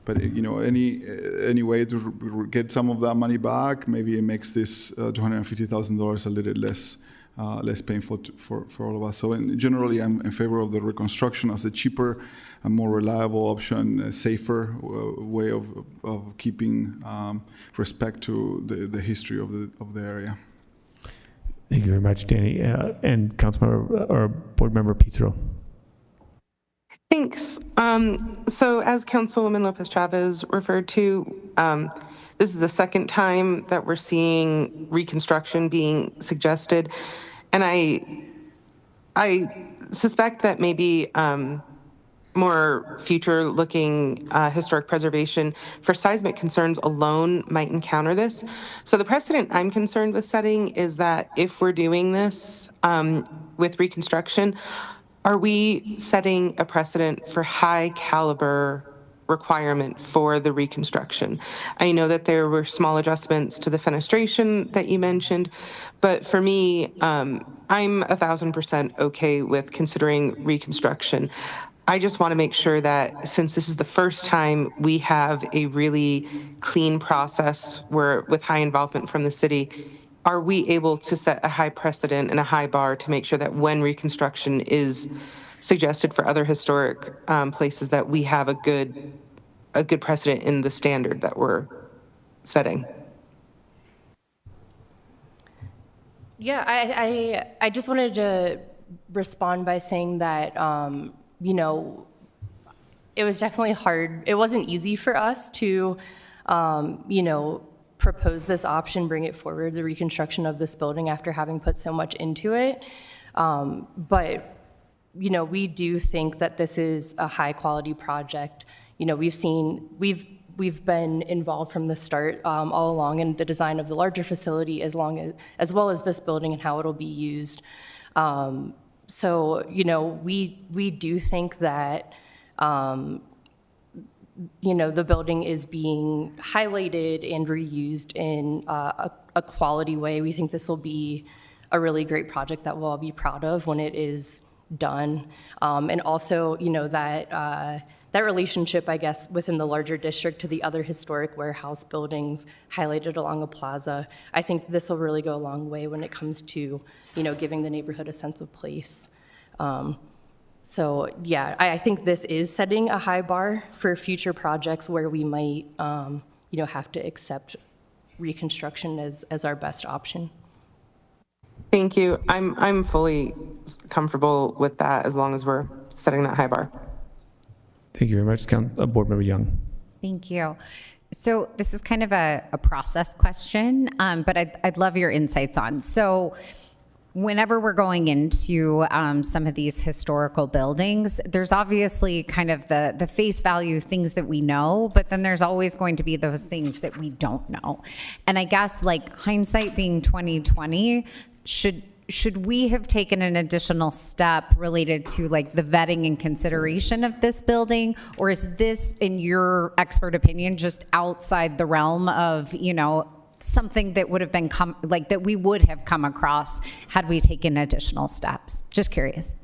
But any way to get some of that money back, maybe it makes this $250,000 a little less painful for all of us. So, generally, I'm in favor of the reconstruction as a cheaper, a more reliable option, a safer way of keeping respect to the history of the area. Thank you very much, Danny. And Councilmember or Board Member Petro. Thanks. So as Councilwoman Lopez Chavez referred to, this is the second time that we're seeing reconstruction being suggested. And I suspect that maybe more future-looking historic preservation for seismic concerns alone might encounter this. So the precedent I'm concerned with setting is that if we're doing this with reconstruction, are we setting a precedent for high caliber requirement for the reconstruction? I know that there were small adjustments to the fenestration that you mentioned, but for me, I'm 1,000% okay with considering reconstruction. I just want to make sure that since this is the first time we have a really clean process with high involvement from the city, are we able to set a high precedent and a high bar to make sure that when reconstruction is suggested for other historic places, that we have a good precedent in the standard that we're setting? Yeah, I just wanted to respond by saying that it was definitely hard. It wasn't easy for us to, propose this option, bring it forward, the reconstruction of this building after having put so much into it. But, we do think that this is a high quality project. We've been involved from the start all along in the design of the larger facility as well as this building and how it'll be used. So, we do think that, the building is being highlighted and reused in a quality way. We think this will be a really great project that we'll all be proud of when it is done. And also, that relationship, I guess, within the larger district to the other historic warehouse buildings highlighted along a plaza, I think this will really go a long way when it comes to, giving the neighborhood a sense of place. So yeah, I think this is setting a high bar for future projects where we might, have to accept reconstruction as our best option. Thank you. I'm fully comfortable with that as long as we're setting that high bar. Thank you very much, Board Member Young. Thank you. So this is kind of a process question, but I'd love your insights on. So whenever we're going into some of these historical buildings, there's obviously kind of the face value things that we know, but then there's always going to be those things that we don't know. And I guess like hindsight being 2020, should we have taken an additional step related to like the vetting and consideration of this building? Or is this, in your expert opinion, just outside the realm of, something that would have been that we would have come across had we taken additional steps? Just curious.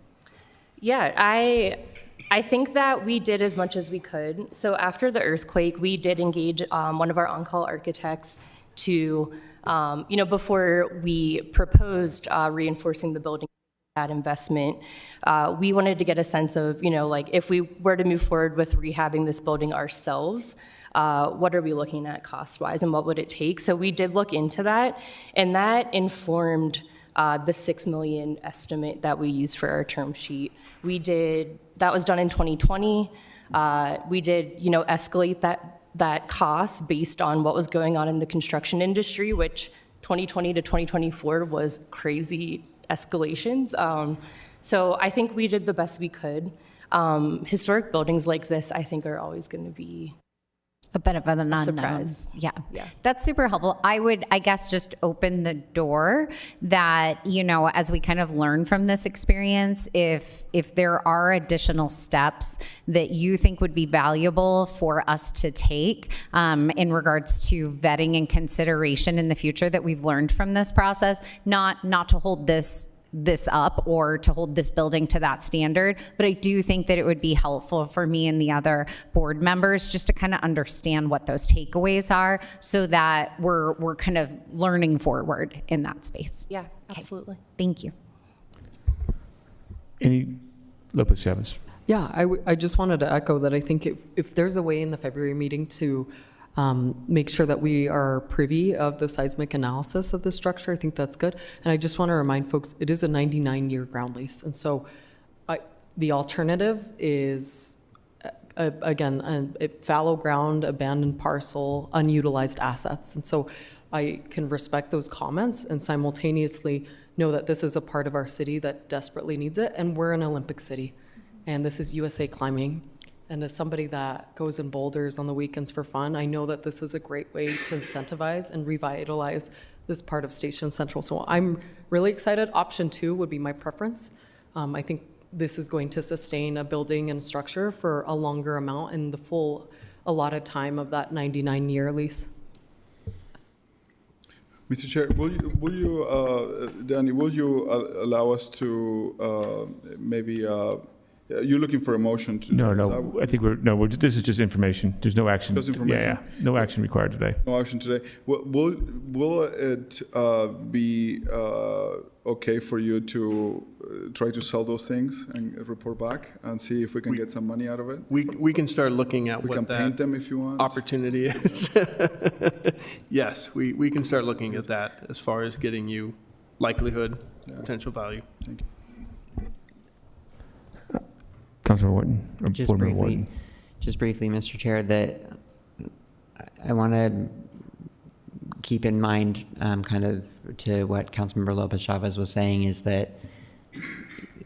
Yeah, I think that we did as much as we could. So after the earthquake, we did engage one of our on-call architects to, before we proposed reinforcing the building, that investment, we wanted to get a sense of, if we were to move forward with rehabbing this building ourselves, what are we looking at cost-wise and what would it take? So we did look into that, and that informed the $6 million estimate that we used for our term sheet. That was done in 2020. We did, escalate that cost based on what was going on in the construction industry, which 2020 to 2024 was crazy escalations. So I think we did the best we could. Historic buildings like this, I think, are always going to be a bit of an unknown. surprise. Yeah. Yeah. That's super helpful. I would, I guess, just open the door that, you know, as we kind of learn from this experience, if there are additional steps that you think would be valuable for us to take in regards to vetting and consideration in the future that we've learned from this process, not to hold this up or to hold this building to that standard, but I do think that it would be helpful for me and the other board members just to kind of understand what those takeaways are so that we're kind of learning forward in that space. Yeah, absolutely. Thank you. Any, Lopez Chavez? Yeah, I just wanted to echo that I think if there's a way in the February meeting to make sure that we are privy of the seismic analysis of the structure, I think that's good. And I just want to remind folks, it is a 99-year ground lease. And so the alternative is, again, a fallow ground, abandoned parcel, unutilized assets. And so I can respect those comments and simultaneously know that this is a part of our city that desperately needs it. And we're an Olympic city. And this is USA Climbing. And as somebody that goes and boulders on the weekends for fun, I know that this is a great way to incentivize and revitalize this part of Station Central. So I'm really excited. Option 2 would be my preference. I think this is going to sustain a building and structure for a longer amount in the full allotted time of that 99-year lease. Mr. Chair, Danny, will you allow us to maybe you're looking for a motion to... No, I think this is just information. There's no action. Just information? Yeah. No action required today. No action today. Will it be okay for you to try to sell those things and report back and see if we can get some money out of it? We can start looking at We what can that paint them if you want. opportunity is. Yes, we can start looking at that as far as getting you likelihood, potential value. Thank you. Councilor Wharton, or Just Board Member briefly, Wharton. Mr. Chair, that I want to keep in mind, kind of to what Councilmember Lopez Chavez was saying, is that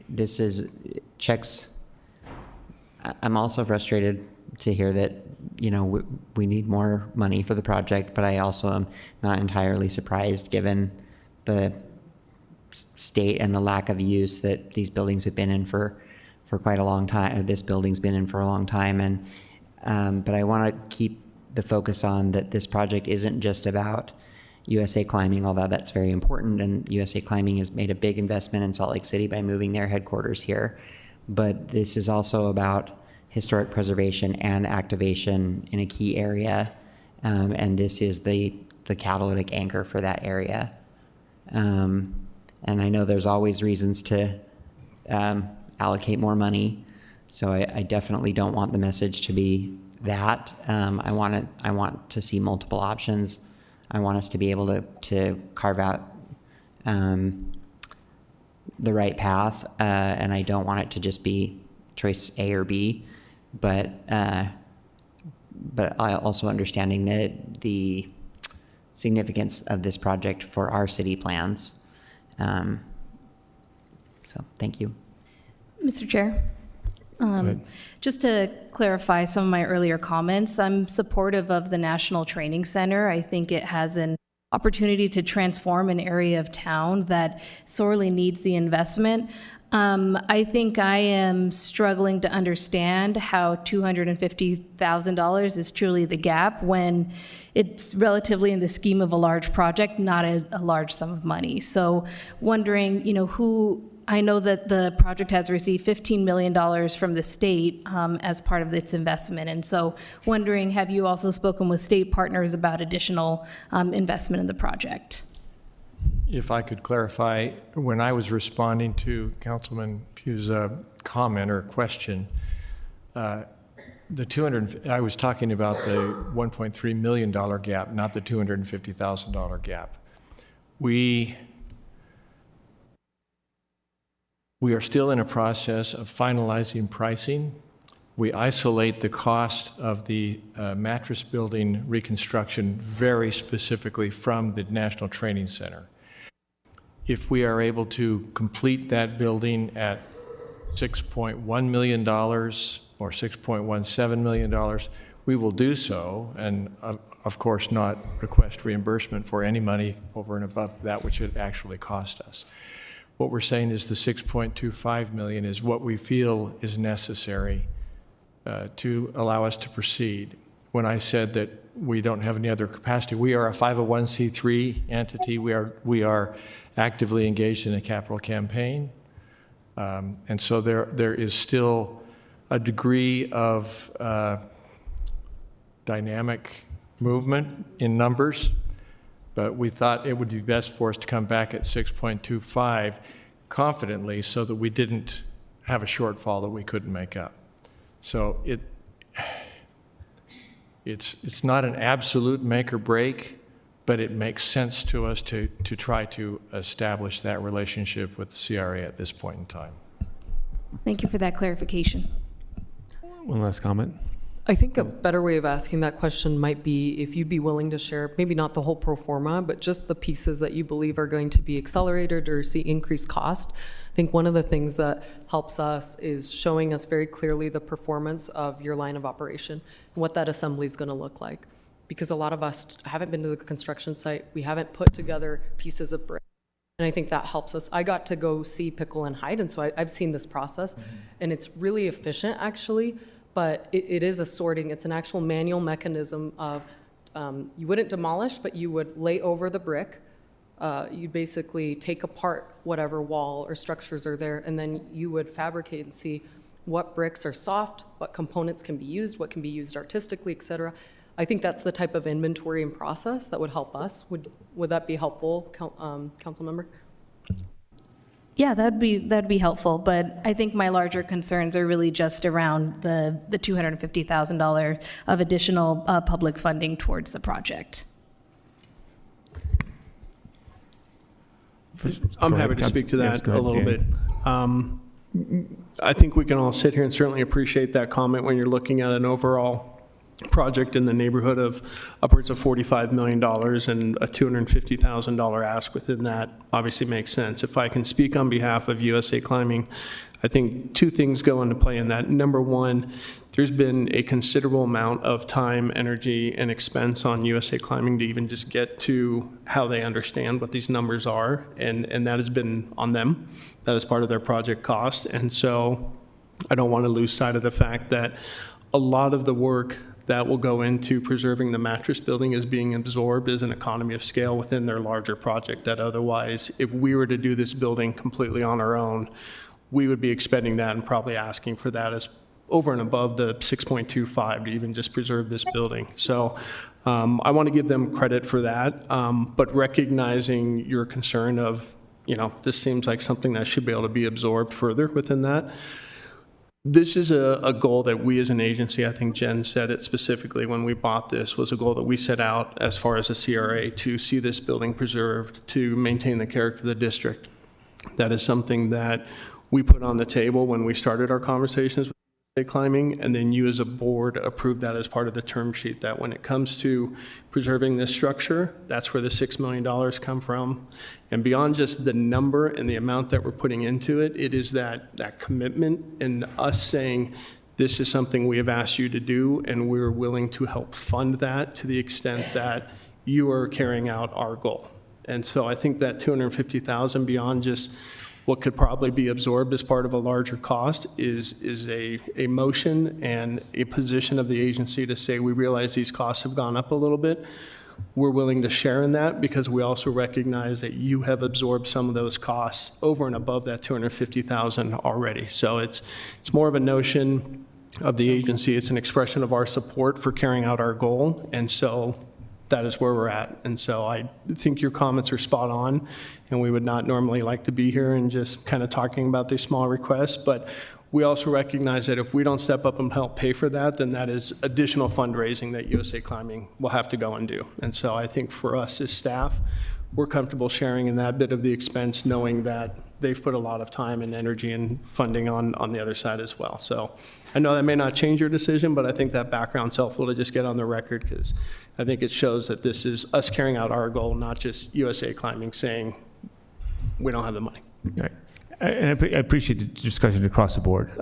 this is checks. I'm also frustrated to hear that, you know, we need more money for the project, but I also am not entirely surprised given the state and the lack of use that these buildings have been in for quite a long time. This building's been in for a long time, and but I want to keep the focus on that this project isn't just about USA Climbing, although that's very important, and USA Climbing has made a big investment in Salt Lake City by moving their headquarters here. But this is also about historic preservation and activation in a key area, and this is the catalytic anchor for that area. And I know there's always reasons to allocate more money, so I definitely don't want the message to be that. I want to see multiple options. I want us to be able to carve out the right path, and I don't want it to just be choice A or B, but I also understanding the significance of this project for our city plans. So thank you. Mr. Chair, just to clarify some of my earlier comments, I'm supportive of the National Training Center. I think it has an opportunity to transform an area of town that sorely needs the investment. I think I am struggling to understand how $250,000 is truly the gap when it's relatively, in the scheme of a large project, not a large sum of money. So wondering, you know, I know that the project has received $15 million from the state as part of its investment. And so wondering, have you also spoken with state partners about additional investment in the project? If I could clarify, when I was responding to Councilman Pugh's comment or question, I was talking about the $1.3 million gap, not the $250,000 gap. We are still in a process of finalizing pricing. We isolate the cost of the mattress building reconstruction very specifically from the National Training Center. If we are able to complete that building at $6.1 million or $6.17 million, we will do so, and of course not request reimbursement for any money over and above that which it actually cost us. What we're saying is the $6.25 million is what we feel is necessary to allow us to proceed. When I said that we don't have any other capacity, we are a 501c3 entity. We are actively engaged in a capital campaign. And so there is still a degree of dynamic movement in numbers, but we thought it would be best for us to come back at 6.25 confidently so that we didn't have a shortfall that we couldn't make up. So it's not an absolute make or break, but it makes sense to us to try to establish that relationship with the CRA at this point in time. Thank you for that clarification. One last comment. I think a better way of asking that question might be if you'd be willing to share, maybe not the whole pro forma, but just the pieces that you believe are going to be accelerated or see increased cost. I think one of the things that helps us is showing us very clearly the performance of your line of operation and what that assembly is going to look like. Because a lot of us haven't been to the construction site, we haven't put together pieces of brick. And I think that helps us. I got to go see Pickle and Hide, and so I've seen this process, and it's really efficient actually, but it is a sorting, it's an actual manual mechanism of, you wouldn't demolish, but you would lay over the brick. You'd basically take apart whatever wall or structures are there, and then you would fabricate and see what bricks are soft, what components can be used, what can be used artistically, et cetera. I think that's the type of inventory and process that would help us. Would that be helpful, council member? Yeah, that'd be helpful, but I think my larger concerns are really just around the $250,000 of additional public funding towards the project. I'm happy to speak to that a little bit. I think we can all sit here and certainly appreciate that comment when you're looking at an overall project in the neighborhood of upwards of $45 million, and a $250,000 ask within that obviously makes sense. If I can speak on behalf of USA Climbing, I think two things go into play in that. Number one, there's been a considerable amount of time, energy, and expense on USA Climbing to even just get to how they understand what these numbers are, and that has been on them. That is part of their project cost, and so I don't want to lose sight of the fact that a lot of the work that will go into preserving the mattress building is being absorbed as an economy of scale within their larger project, that otherwise, if we were to do this building completely on our own, we would be expending that and probably asking for that as over and above the 6.25 to even just preserve this building. So I want to give them credit for that, but recognizing your concern of, this seems like something that should be able to be absorbed further within that. This is a goal that we as an agency, I think Jen said it specifically when we bought this, was a goal that we set out as far as a CRA to see this building preserved, to maintain the character of the district. That is something that we put on the table when we started our conversations with Climbing, and then you as a board approved that as part of the term sheet, that when it comes to preserving this structure, that's where the $6 million come from. And beyond just the number and the amount that we're putting into it, it is that commitment and us saying, this is something we have asked you to do, and we're willing to help fund that to the extent that you are carrying out our goal. And so I think that $250,000 beyond just what could probably be absorbed as part of a larger cost is a motion and a position of the agency to say, we realize these costs have gone up a little bit. We're willing to share in that because we also recognize that you have absorbed some of those costs over and above that $250,000 already. So it's more of a notion of the agency. It's an expression of our support for carrying out our goal. And so that is where we're at. And so I think your comments are spot on, and we would not normally like to be here and just kind of talking about these small requests, but we also recognize that if we don't step up and help pay for that, then that is additional fundraising that USA Climbing will have to go and do. And so I think for us as staff, we're comfortable sharing in that bit of the expense, knowing that they've put a lot of time and energy and funding on the other side as well. So I know that may not change your decision, but I think that background's helpful to just get on the record, because I think it shows that this is us carrying out our goal, not just USA Climbing saying we don't have the money. Right. And I appreciate the discussion across the board.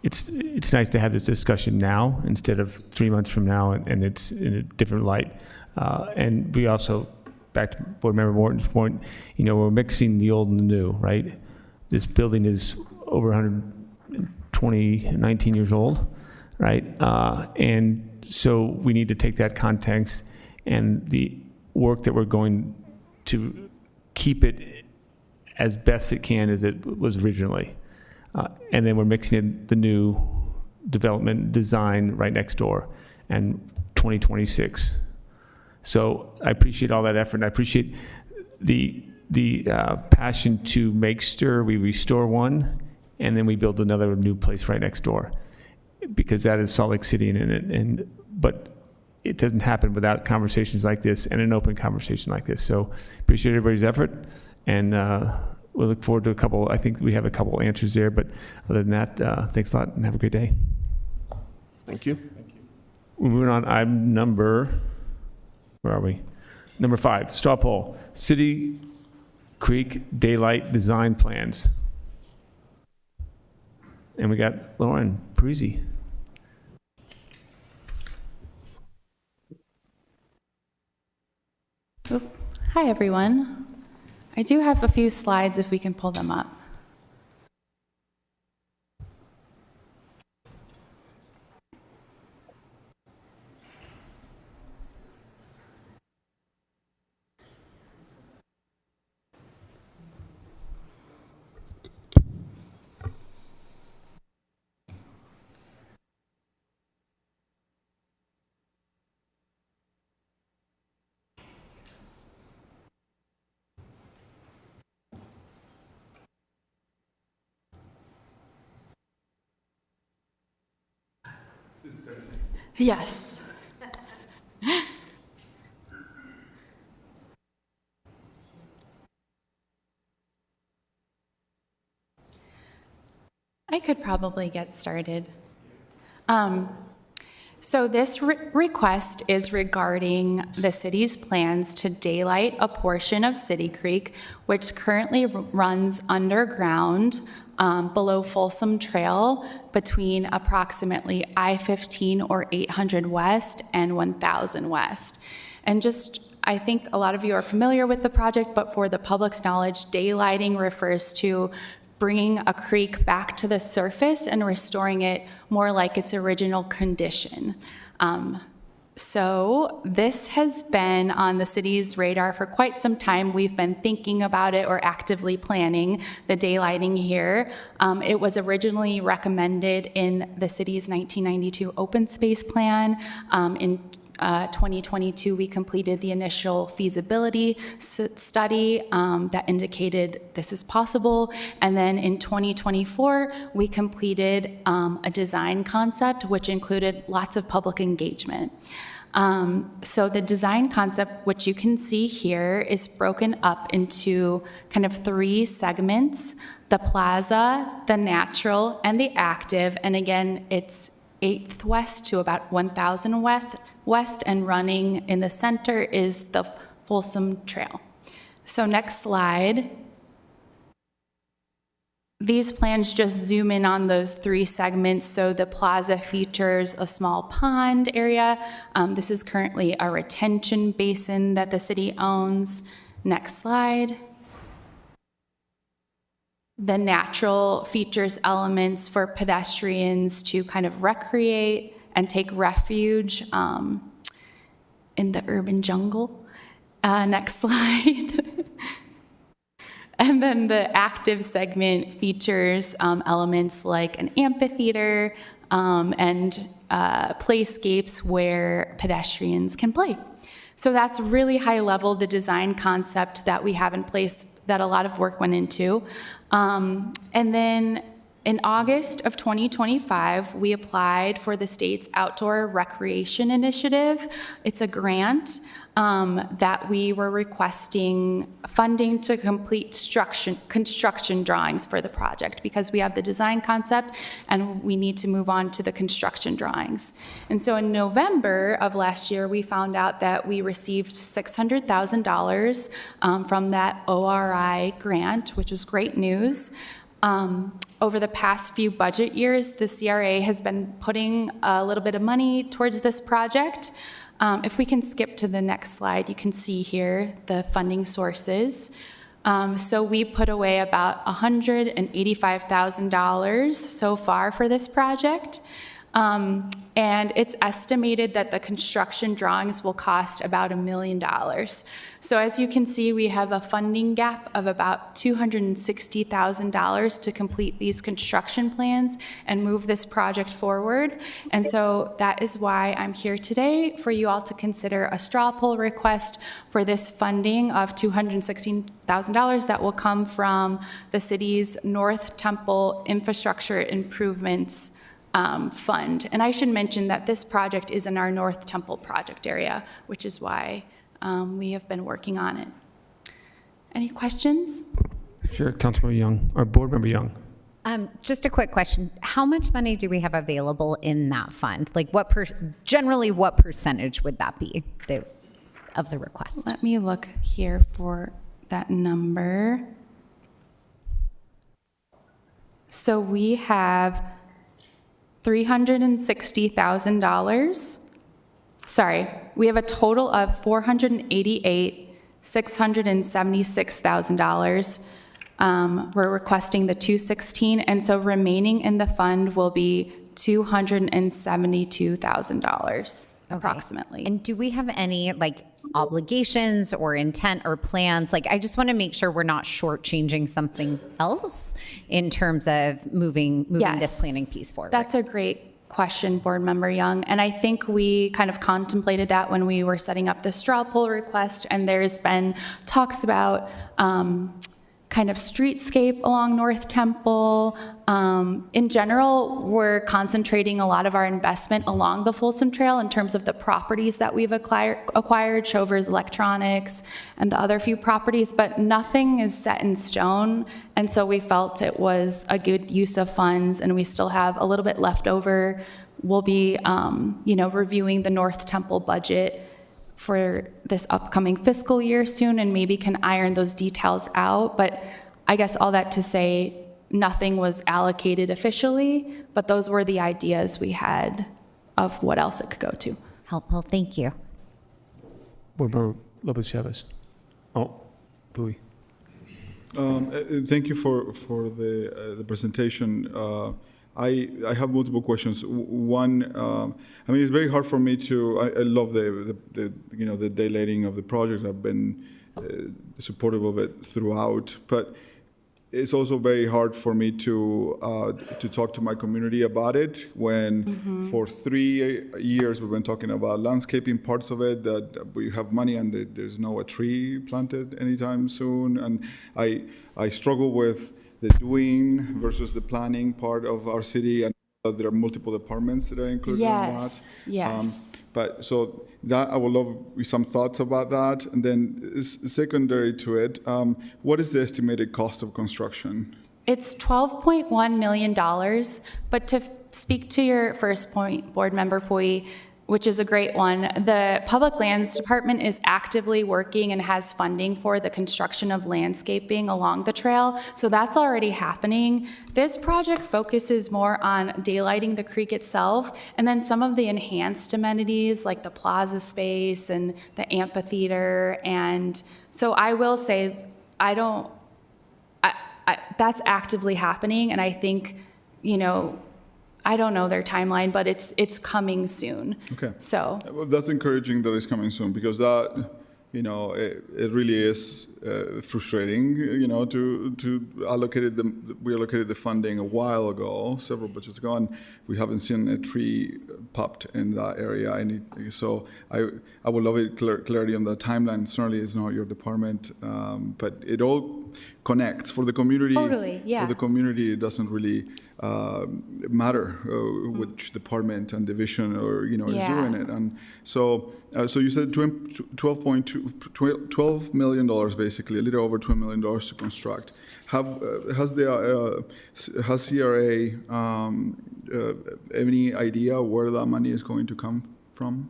it's nice to have this discussion now instead of 3 months from now, and it's in a different light. And we also, back to Board Member Morton's point, we're mixing the old and the new, right? This building is over 19 years old, right? And so we need to take that context and the work that we're going to keep it as best it can as it was originally. And then we're mixing in the new development design right next door and 2026. So I appreciate all that effort, and I appreciate the passion to make sure we restore one and then we build another new place right next door, because that is Salt Lake City but it doesn't happen without conversations like this and an open conversation like this. So appreciate everybody's effort, and we'll look forward to I think we have a couple answers there, but other than that, thanks a lot and have a great day. Thank you. We're moving on. I'm where are we? Number 5, straw poll, City Creek daylight design plans. And we got Lauren Parisi. Hi, everyone. I do have a few slides if we can pull them up. Yes. I could probably get started. So this request is regarding the city's plans to daylight a portion of City Creek, which currently runs underground below Folsom Trail between approximately I-15 or 800 West and 1000 West. And I think a lot of you are familiar with the project, but for the public's knowledge, daylighting refers to bringing a creek back to the surface and restoring it more like its original condition. So this has been on the city's radar for quite some time. We've been thinking about it or actively planning the daylighting here. It was originally recommended in the city's 1992 open space plan. In 2022, we completed the initial feasibility study that indicated this is possible. And then in 2024, we completed a design concept, which included lots of public engagement. So the design concept, which you can see here, is broken up into kind of 3 segments: the plaza, the natural, and the active. And again, it's 8th West to about 1000 West, and running in the center is the Folsom Trail. So next slide. These plans just zoom in on those 3 segments. So the plaza features a small pond area. This is currently a retention basin that the city owns. Next slide. The natural features elements for pedestrians to kind of recreate and take refuge in the urban jungle. Next slide. And then the active segment features elements like an amphitheater and playscapes where pedestrians can play. So that's really high level, the design concept that we have in place that a lot of work went into. And then in August of 2025, we applied for the state's Outdoor Recreation Initiative. It's a grant that we were requesting funding to complete construction drawings for the project, because we have the design concept and we need to move on to the construction drawings. And so in November of last year, we found out that we received $600,000 from that ORI grant, which was great news. Over the past few budget years, the CRA has been putting a little bit of money towards this project. If we can skip to the next slide, you can see here the funding sources. So we put away about $185,000 so far for this project. And it's estimated that the construction drawings will cost about $1 million. So as you can see, we have a funding gap of about $260,000 to complete these construction plans and move this project forward. And so that is why I'm here today, for you all to consider a straw poll request for this funding of $216,000 that will come from the city's North Temple Infrastructure Improvements fund. And I should mention that this project is in our North Temple project area, which is why we have been working on it. Any questions? Sure, Councilmember Young, or Board Member Young. Just a quick question. How much money do we have available in that fund? Like generally what percentage would that be of the request? Let me look here for that number. So we have $360,000. Sorry, we have a total of $488,676,000. We're requesting the 216, and so remaining in the fund will be $272,000 approximately. And do we have any obligations or intent or plans? I just want to make sure we're not shortchanging something else in terms of moving this planning piece forward. That's a great question, Board Member Young. And I think we kind of contemplated that when we were setting up the straw poll request, and there's been talks about kind of streetscape along North Temple. In general, we're concentrating a lot of our investment along the Folsom Trail in terms of the properties that we've acquired, Shover's Electronics and the other few properties, but nothing is set in stone. And so we felt it was a good use of funds, and we still have a little bit left over. We'll be, reviewing the North Temple budget for this upcoming fiscal year soon, and maybe can iron those details out. But I guess all that to say, nothing was allocated officially, but those were the ideas we had of what else it could go to. Helpful, thank you. Board Member Lopez Chavez. Oh, Bowie. Thank you for the presentation. I have multiple questions. One, it's very hard for me to. I love the daylighting of the project. I've been supportive of it throughout, but it's also very hard for me to talk to my community about it when for 3 years we've been talking about landscaping parts of it, that we have money and there's no a tree planted anytime soon, and I struggle with the doing versus the planning part of our city, and there are multiple departments that are included in that. Yes. But so that I would love some thoughts about that. And then secondary to it, what is the estimated cost of construction? It's $12.1 million, but to speak to your first point, Board Member Pui, which is a great one, the Public Lands Department is actively working and has funding for the construction of landscaping along the trail, so that's already happening. This project focuses more on daylighting the creek itself, and then some of the enhanced amenities like the plaza space and the amphitheater. And so I will say, that's actively happening, and I think, I don't know their timeline, but it's coming soon. Okay. So well, that's encouraging that it's coming soon, because that, it really is frustrating, to we allocated the funding a while ago, several budgets ago, and we haven't seen a tree popped in that area. So I would love it clarity on the timeline. Certainly it's not your department, but it all connects for the community. Totally, yeah. For the community, it doesn't really matter which department and division is doing it. And so you said $12 million, basically, a little over $12 million to construct. Has CRA any idea where that money is going to come from?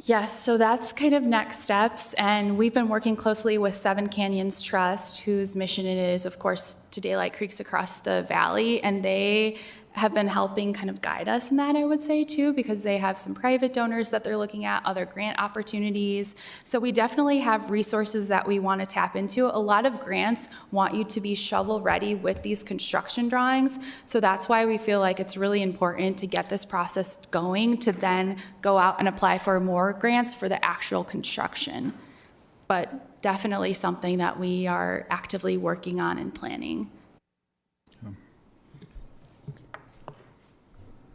Yes, so that's kind of next steps, and we've been working closely with Seven Canyons Trust, whose mission it is, of course, to daylight creeks across the valley, and they have been helping kind of guide us in that, I would say, too, because they have some private donors that they're looking at, other grant opportunities. So we definitely have resources that we want to tap into. A lot of grants want you to be shovel-ready with these construction drawings, so that's why we feel like it's really important to get this process going to then go out and apply for more grants for the actual construction. But definitely something that we are actively working on and planning.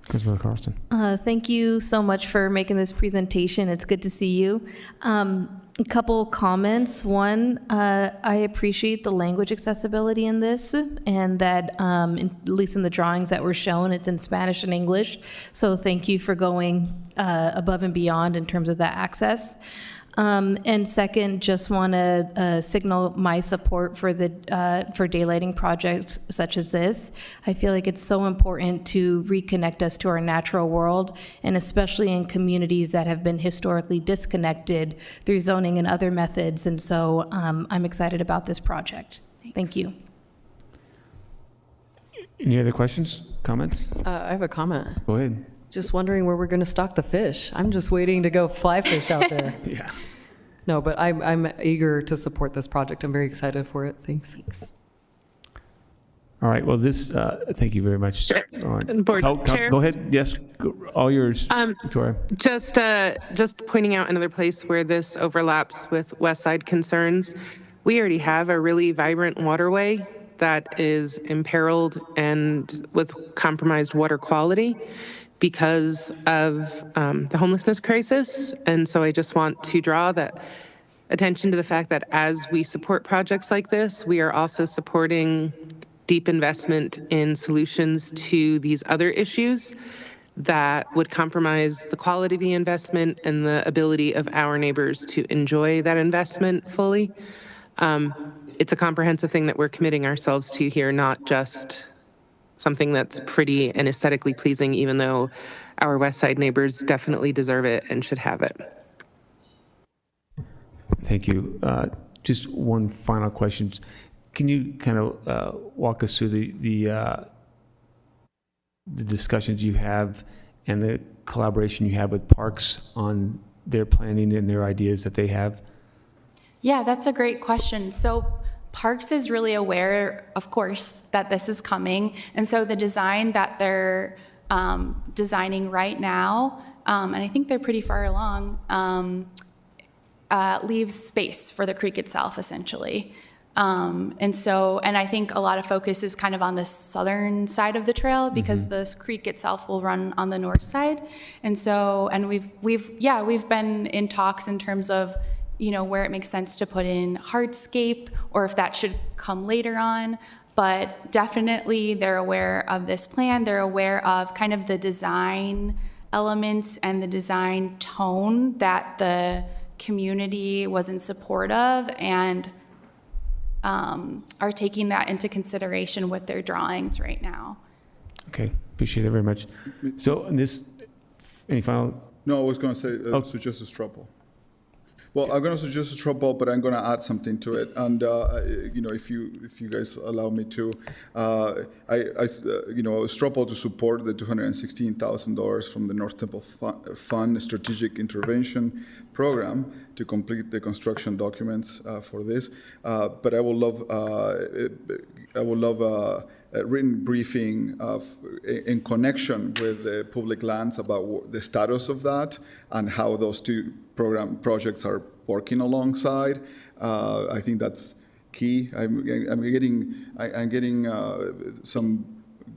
Councilmember Carlson. Thank you so much for making this presentation. It's good to see you. A couple comments. One, I appreciate the language accessibility in this, and that at least in the drawings that were shown, it's in Spanish and English. So thank you for going above and beyond in terms of that access. And second, just want to signal my support for the for daylighting projects such as this. I feel like it's so important to reconnect us to our natural world, and especially in communities that have been historically disconnected through zoning and other methods. And so I'm excited about this project. Thank you. Any other questions, comments? I have a comment. Go ahead. Just wondering where we're going to stock the fish. I'm just waiting to go fly fish out there. Yeah. No, but I'm eager to support this project. I'm very excited for it. Thanks. All right. Well, this. Thank you very much. All right. Board Chair. Go ahead. Yes. All yours, Victoria. Just pointing out another place where this overlaps with West Side concerns. We already have a really vibrant waterway that is imperiled and with compromised water quality because of the homelessness crisis. And so I just want to draw that attention to the fact that as we support projects like this, we are also supporting deep investment in solutions to these other issues that would compromise the quality of the investment and the ability of our neighbors to enjoy that investment fully. It's a comprehensive thing that we're committing ourselves to here, not just something that's pretty and aesthetically pleasing, even though our West Side neighbors definitely deserve it and should have it. Thank you. Just one final question. Can you kind of walk us through the discussions you have and the collaboration you have with parks on their planning and their ideas that they have? Yeah, that's a great question. So Parks is really aware, of course, that this is coming. And so the design that they're designing right now, and I think they're pretty far along, leaves space for the creek itself, essentially. And I think a lot of focus is kind of on the southern side of the trail because the creek itself will run on the north side. And we've been in talks in terms of, you know, where it makes sense to put in hardscape or if that should come later on. But definitely they're aware of this plan. They're aware of kind of the design elements and the design tone that the community was in support of, and are taking that into consideration with their drawings right now. Okay, appreciate it very much. So any final? No, I was going to say, suggest a straw poll. Well, I'm going to suggest a straw poll, but I'm going to add something to it. And you know, if you guys allow me to, you know, a straw poll to support the $216,000 from the North Temple Fund Strategic Intervention Program to complete the construction documents for this. But I would love a written briefing in connection with the public lands about the status of that and how those two projects are working alongside. I think that's key. I'm getting some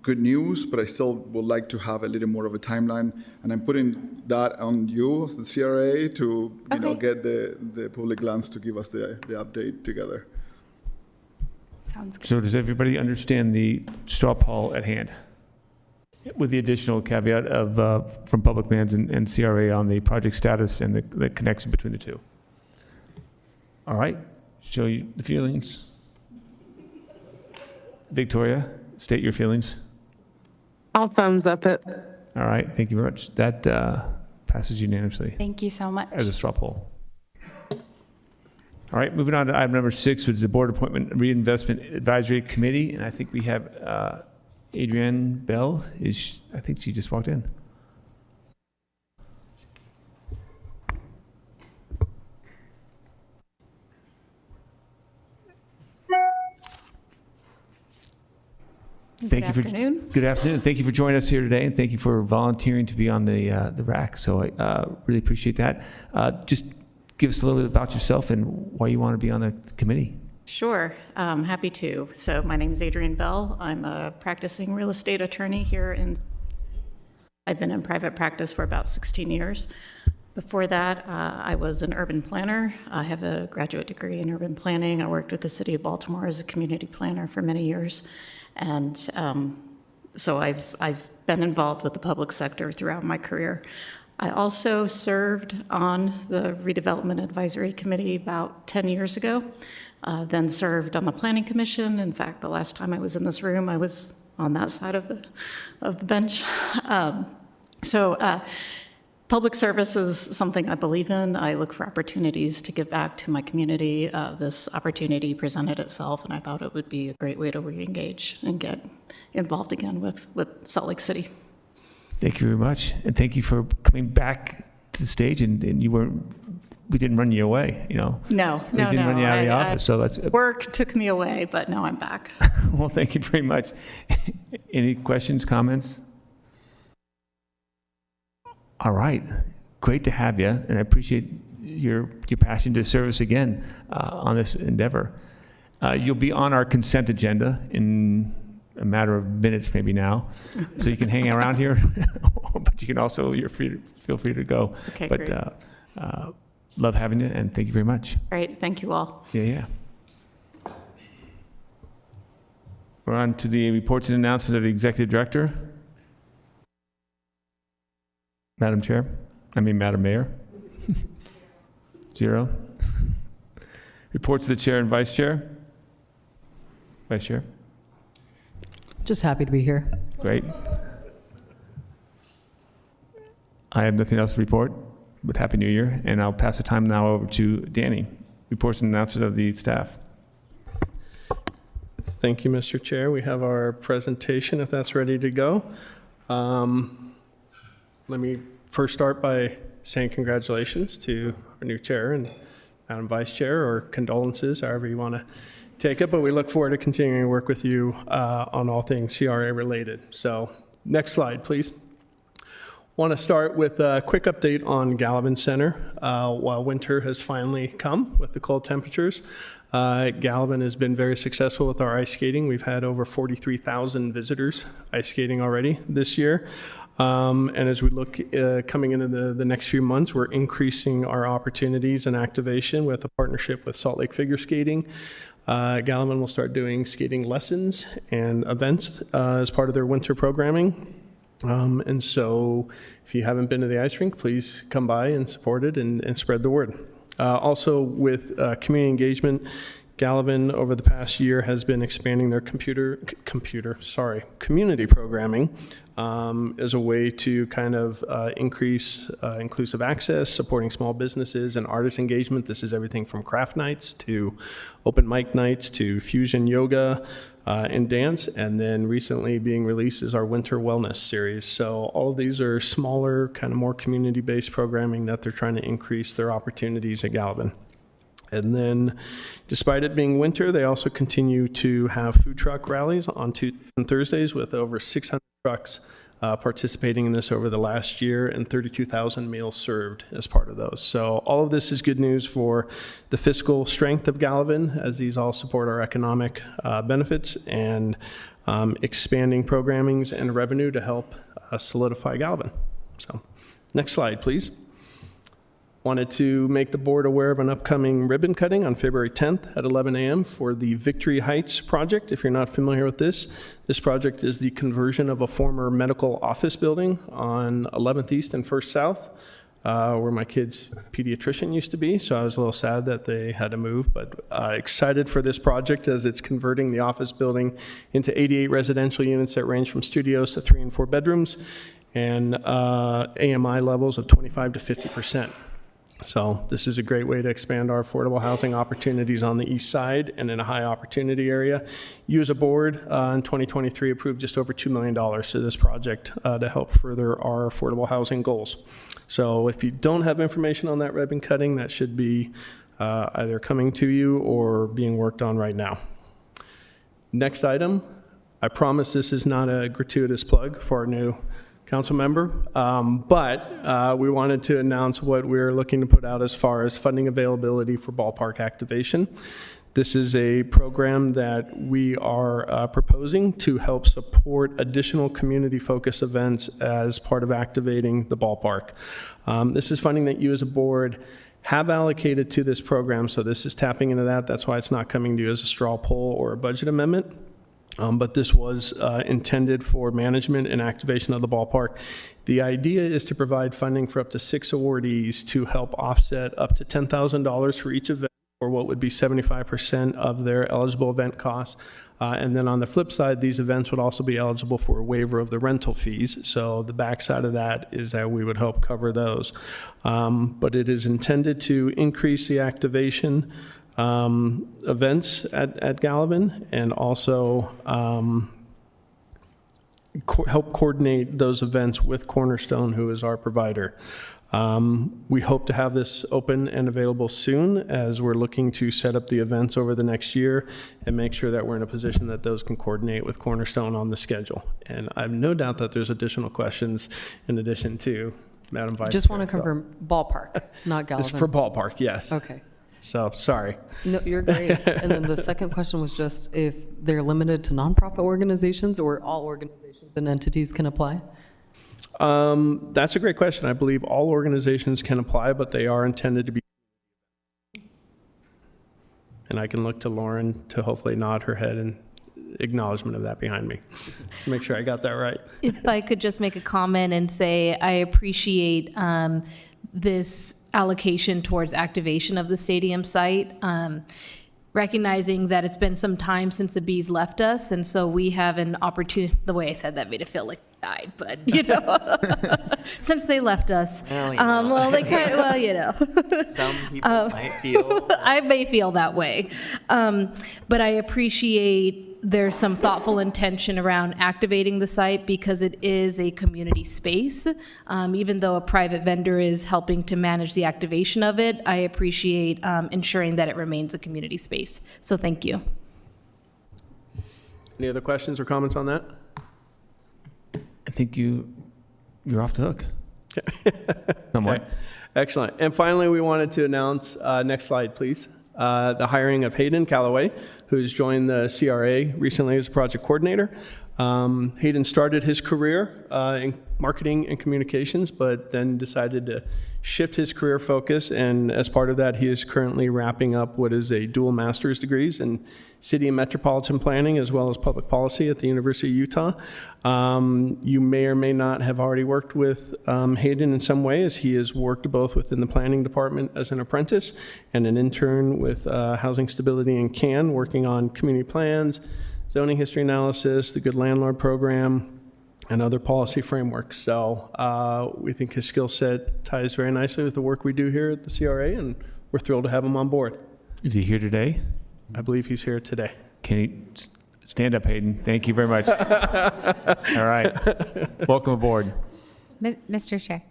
good news, but I still would like to have a little more of a timeline, and I'm putting that on you, the CRA, to you know, get the public lands to give us the update together. Sounds good. So does everybody understand the straw poll at hand? With the additional caveat of from Public Lands and CRA on the project status and the connection between the two. All right, show you the feelings. Victoria, state your feelings. I'll thumbs up it. All right, thank you very much. That Passes unanimously Thank you so much. as a straw poll. All right, moving on to item number 6, which is the Board Appointment Reinvestment Advisory Committee. And I think we have Adrienne Bell. I think she just walked in. Good afternoon. Good afternoon. Thank you for joining us here today, and thank you for volunteering to be on the RAC. So I really appreciate that. Just give us a little bit about yourself and why you want to be on the committee. Sure, happy to. So my name is Adrienne Bell. I'm a practicing real estate attorney here I've been in private practice for about 16 years. Before that, I was an urban planner. I have a graduate degree in urban planning. I worked with the city of Baltimore as a community planner for many years. And so I've been involved with the public sector throughout my career. I also served on the Redevelopment Advisory Committee about 10 years ago, then served on the Planning Commission. In fact, the last time I was in this room, I was on that side of the bench. Public service is something I believe in. I look for opportunities to give back to my community. This opportunity presented itself, and I thought it would be a great way to re-engage and get involved again with Salt Lake City. Thank you very much, and thank you for coming back to the stage. And we didn't run you away, you know. No. We didn't run you out of the office, so that's work took me away, but now I'm back. Well, thank you very much. Any questions, comments? All right, great to have you, and I appreciate your passion to serve us again on this endeavor. You'll be on our consent agenda in a matter of minutes, maybe now, so you can hang around here, but you can also feel free to go. Okay, but great. Love having you, and thank you very much. Great, thank you all. Yeah. We're on to the reports and announcements of the Executive Director. Madam Mayor. 0. Reports of the Chair and Vice Chair. Vice Chair. Just happy to be here. Great. I have nothing else to report, but Happy New Year, and I'll pass the time now over to Danny. Reports and announcements of the staff. Thank you, Mr. Chair. We have our presentation, if that's ready to go. Let me first start by saying congratulations to our new chair and Madam Vice Chair, or condolences, however you want to take it, but we look forward to continuing to work with you on all things CRA related. So next slide, please. Want to start with a quick update on Gallivan Center. While winter has finally come with the cold temperatures, Gallivan has been very successful with our ice skating. We've had over 43,000 visitors ice skating already this year. And as we look coming into the next few months, we're increasing our opportunities and activation with a partnership with Salt Lake Figure Skating. Gallivan will start doing skating lessons and events as part of their winter programming. And so if you haven't been to the ice rink, please come by and support it and spread the word. Also with community engagement, Gallivan over the past year has been expanding their community programming as a way to kind of increase inclusive access, supporting small businesses and artist engagement. This is everything from craft nights to open mic nights to fusion yoga and dance. And then recently being released is our winter wellness series. So all of these are smaller, kind of more community-based programming that they're trying to increase their opportunities at Gallivan. And then, despite it being winter, they also continue to have food truck rallies on Tuesdays and Thursdays with over 600 trucks participating in this over the last year and 32,000 meals served as part of those. So all of this is good news for the fiscal strength of Gallivan, as these all support our economic benefits and expanding programmings and revenue to help solidify Gallivan. So next slide, please. Wanted to make the board aware of an upcoming ribbon cutting on February 10th at 11 a.m. for the Victory Heights project. If you're not familiar with this project is the conversion of a former medical office building on 11th East and 1st South, where my kid's pediatrician used to be. So I was a little sad that they had to move, but excited for this project as it's converting the office building into 88 residential units that range from studios to 3 and 4 bedrooms. and AMI levels of 25 to 50%. So this is a great way to expand our affordable housing opportunities on the east side and in a high opportunity area. You as a board in 2023 approved just over $2 million to this project to help further our affordable housing goals. So if you don't have information on that ribbon cutting, that should be either coming to you or being worked on right now. Next item, I promise this is not a gratuitous plug for our new council member, but we wanted to announce what we're looking to put out as far as funding availability for ballpark activation. This is a program that we are proposing to help support additional community-focused events as part of activating the ballpark. This is funding that you as a board have allocated to this program, so this is tapping into that. That's why it's not coming to you as a straw poll or a budget amendment. But this was intended for management and activation of the ballpark. The idea is to provide funding for up to 6 awardees to help offset up to $10,000 for each event, or what would be 75% of their eligible event costs. And then on the flip side, these events would also be eligible for a waiver of the rental fees. So the backside of that is that we would help cover those. But it is intended to increase the activation events at Gallivan, and also help coordinate those events with Cornerstone, who is our provider. We hope to have this open and available soon, as we're looking to set up the events over the next year and make sure that we're in a position that those can coordinate with Cornerstone on the schedule. And I have no doubt that there's additional questions in addition to Madam Vice Just Chair, want to confirm ballpark, not Gallivan. It's for ballpark, yes. Okay. So, sorry. No, you're great. And then the second question was just if they're limited to nonprofit organizations, or all organizations and entities can apply? That's a great question. I believe all organizations can apply, but they are intended to be. And I can look to Lauren to hopefully nod her head in acknowledgement of that behind me. So make sure I got that right. If I could just make a comment and say I appreciate this allocation towards activation of the stadium site, recognizing that it's been some time since the bees left us, and so we have an opportunity. The way I said that made it feel like they died, but you know, since they left us, well, they kind of, well, you know, some people might feel. I may feel that way, but I appreciate there's some thoughtful intention around activating the site, because it is a community space. Even though a private vendor is helping to manage the activation of it, I appreciate ensuring that it remains a community space. So thank you. Any other questions or comments on that? I think you're off the hook. Somewhat. Okay. Excellent. And finally, we wanted to announce, next slide, please, the hiring of Hayden Calloway, who's joined the CRA recently as a project coordinator. Hayden started his career in marketing and communications, but then decided to shift his career focus. And as part of that, he is currently wrapping up what is a dual master's degrees in city and metropolitan planning, as well as public policy at the University of Utah. You may or may not have already worked with Hayden in some way, as he has worked both within the planning department as an apprentice and an intern with Housing Stability in CAN, working on community plans, zoning history analysis, the Good Landlord Program, and other policy frameworks. So we think his skill set ties very nicely with the work we do here at the CRA, and we're thrilled to have him on board. Is he here today? I believe he's here today. Can he stand up, Hayden? Thank you very much. All right. Welcome aboard. Mr. Chair.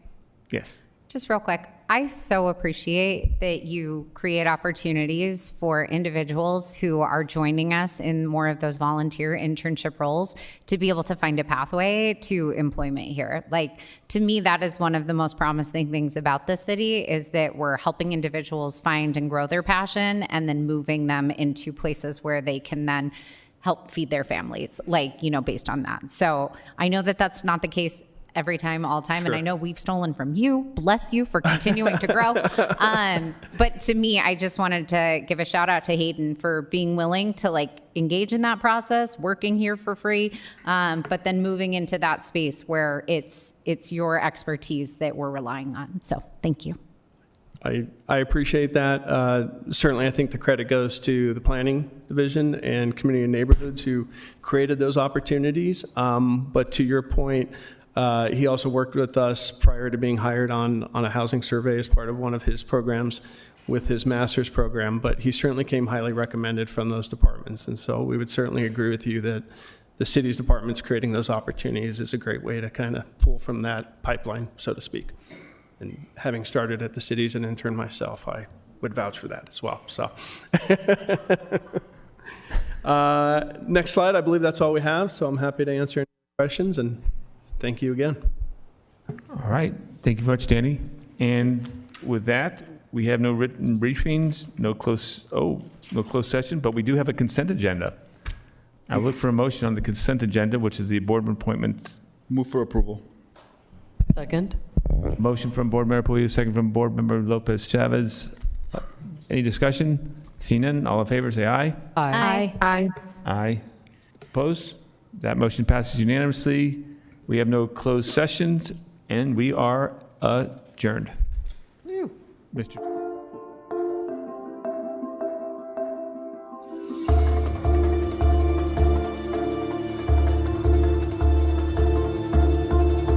Yes. Just real quick, I so appreciate that you create opportunities for individuals who are joining us in more of those volunteer internship roles to be able to find a pathway to employment here. Like, to me, that is one of the most promising things about this city, is that we're helping individuals find and grow their passion and then moving them into places where they can then help feed their families, like, you know, based on that. So I know that that's not the case every time, all time. Sure. And I know we've stolen from you. Bless you for continuing to grow. But to me, I just wanted to give a shout out to Hayden for being willing to like engage in that process, working here for free, but then moving into that space where it's your expertise that we're relying on. So thank you. I appreciate that. Certainly, I think the credit goes to the planning division and community and neighborhoods who created those opportunities. But to your point, He also worked with us prior to being hired on a housing survey as part of one of his programs with his master's program, but he certainly came highly recommended from those departments. And so we would certainly agree with you that the city's departments creating those opportunities is a great way to kind of pull from that pipeline, so to speak. And having started at the city as an intern myself, I would vouch for that as well. So next slide, I believe that's all we have. So I'm happy to answer any questions, and thank you again. All right. Thank you very much, Danny. And with that, we have no written briefings, no closed session, but we do have a consent agenda. I look for a motion on the consent agenda, which is the board appointments. Move for approval. Second. Motion from Board Member Pulido, second from Board Member Lopez Chavez. Any discussion? Seeing none, all in favor say aye. Aye. Aye. Aye. Opposed? That motion passes unanimously. We have no closed sessions, and we are adjourned. Mr.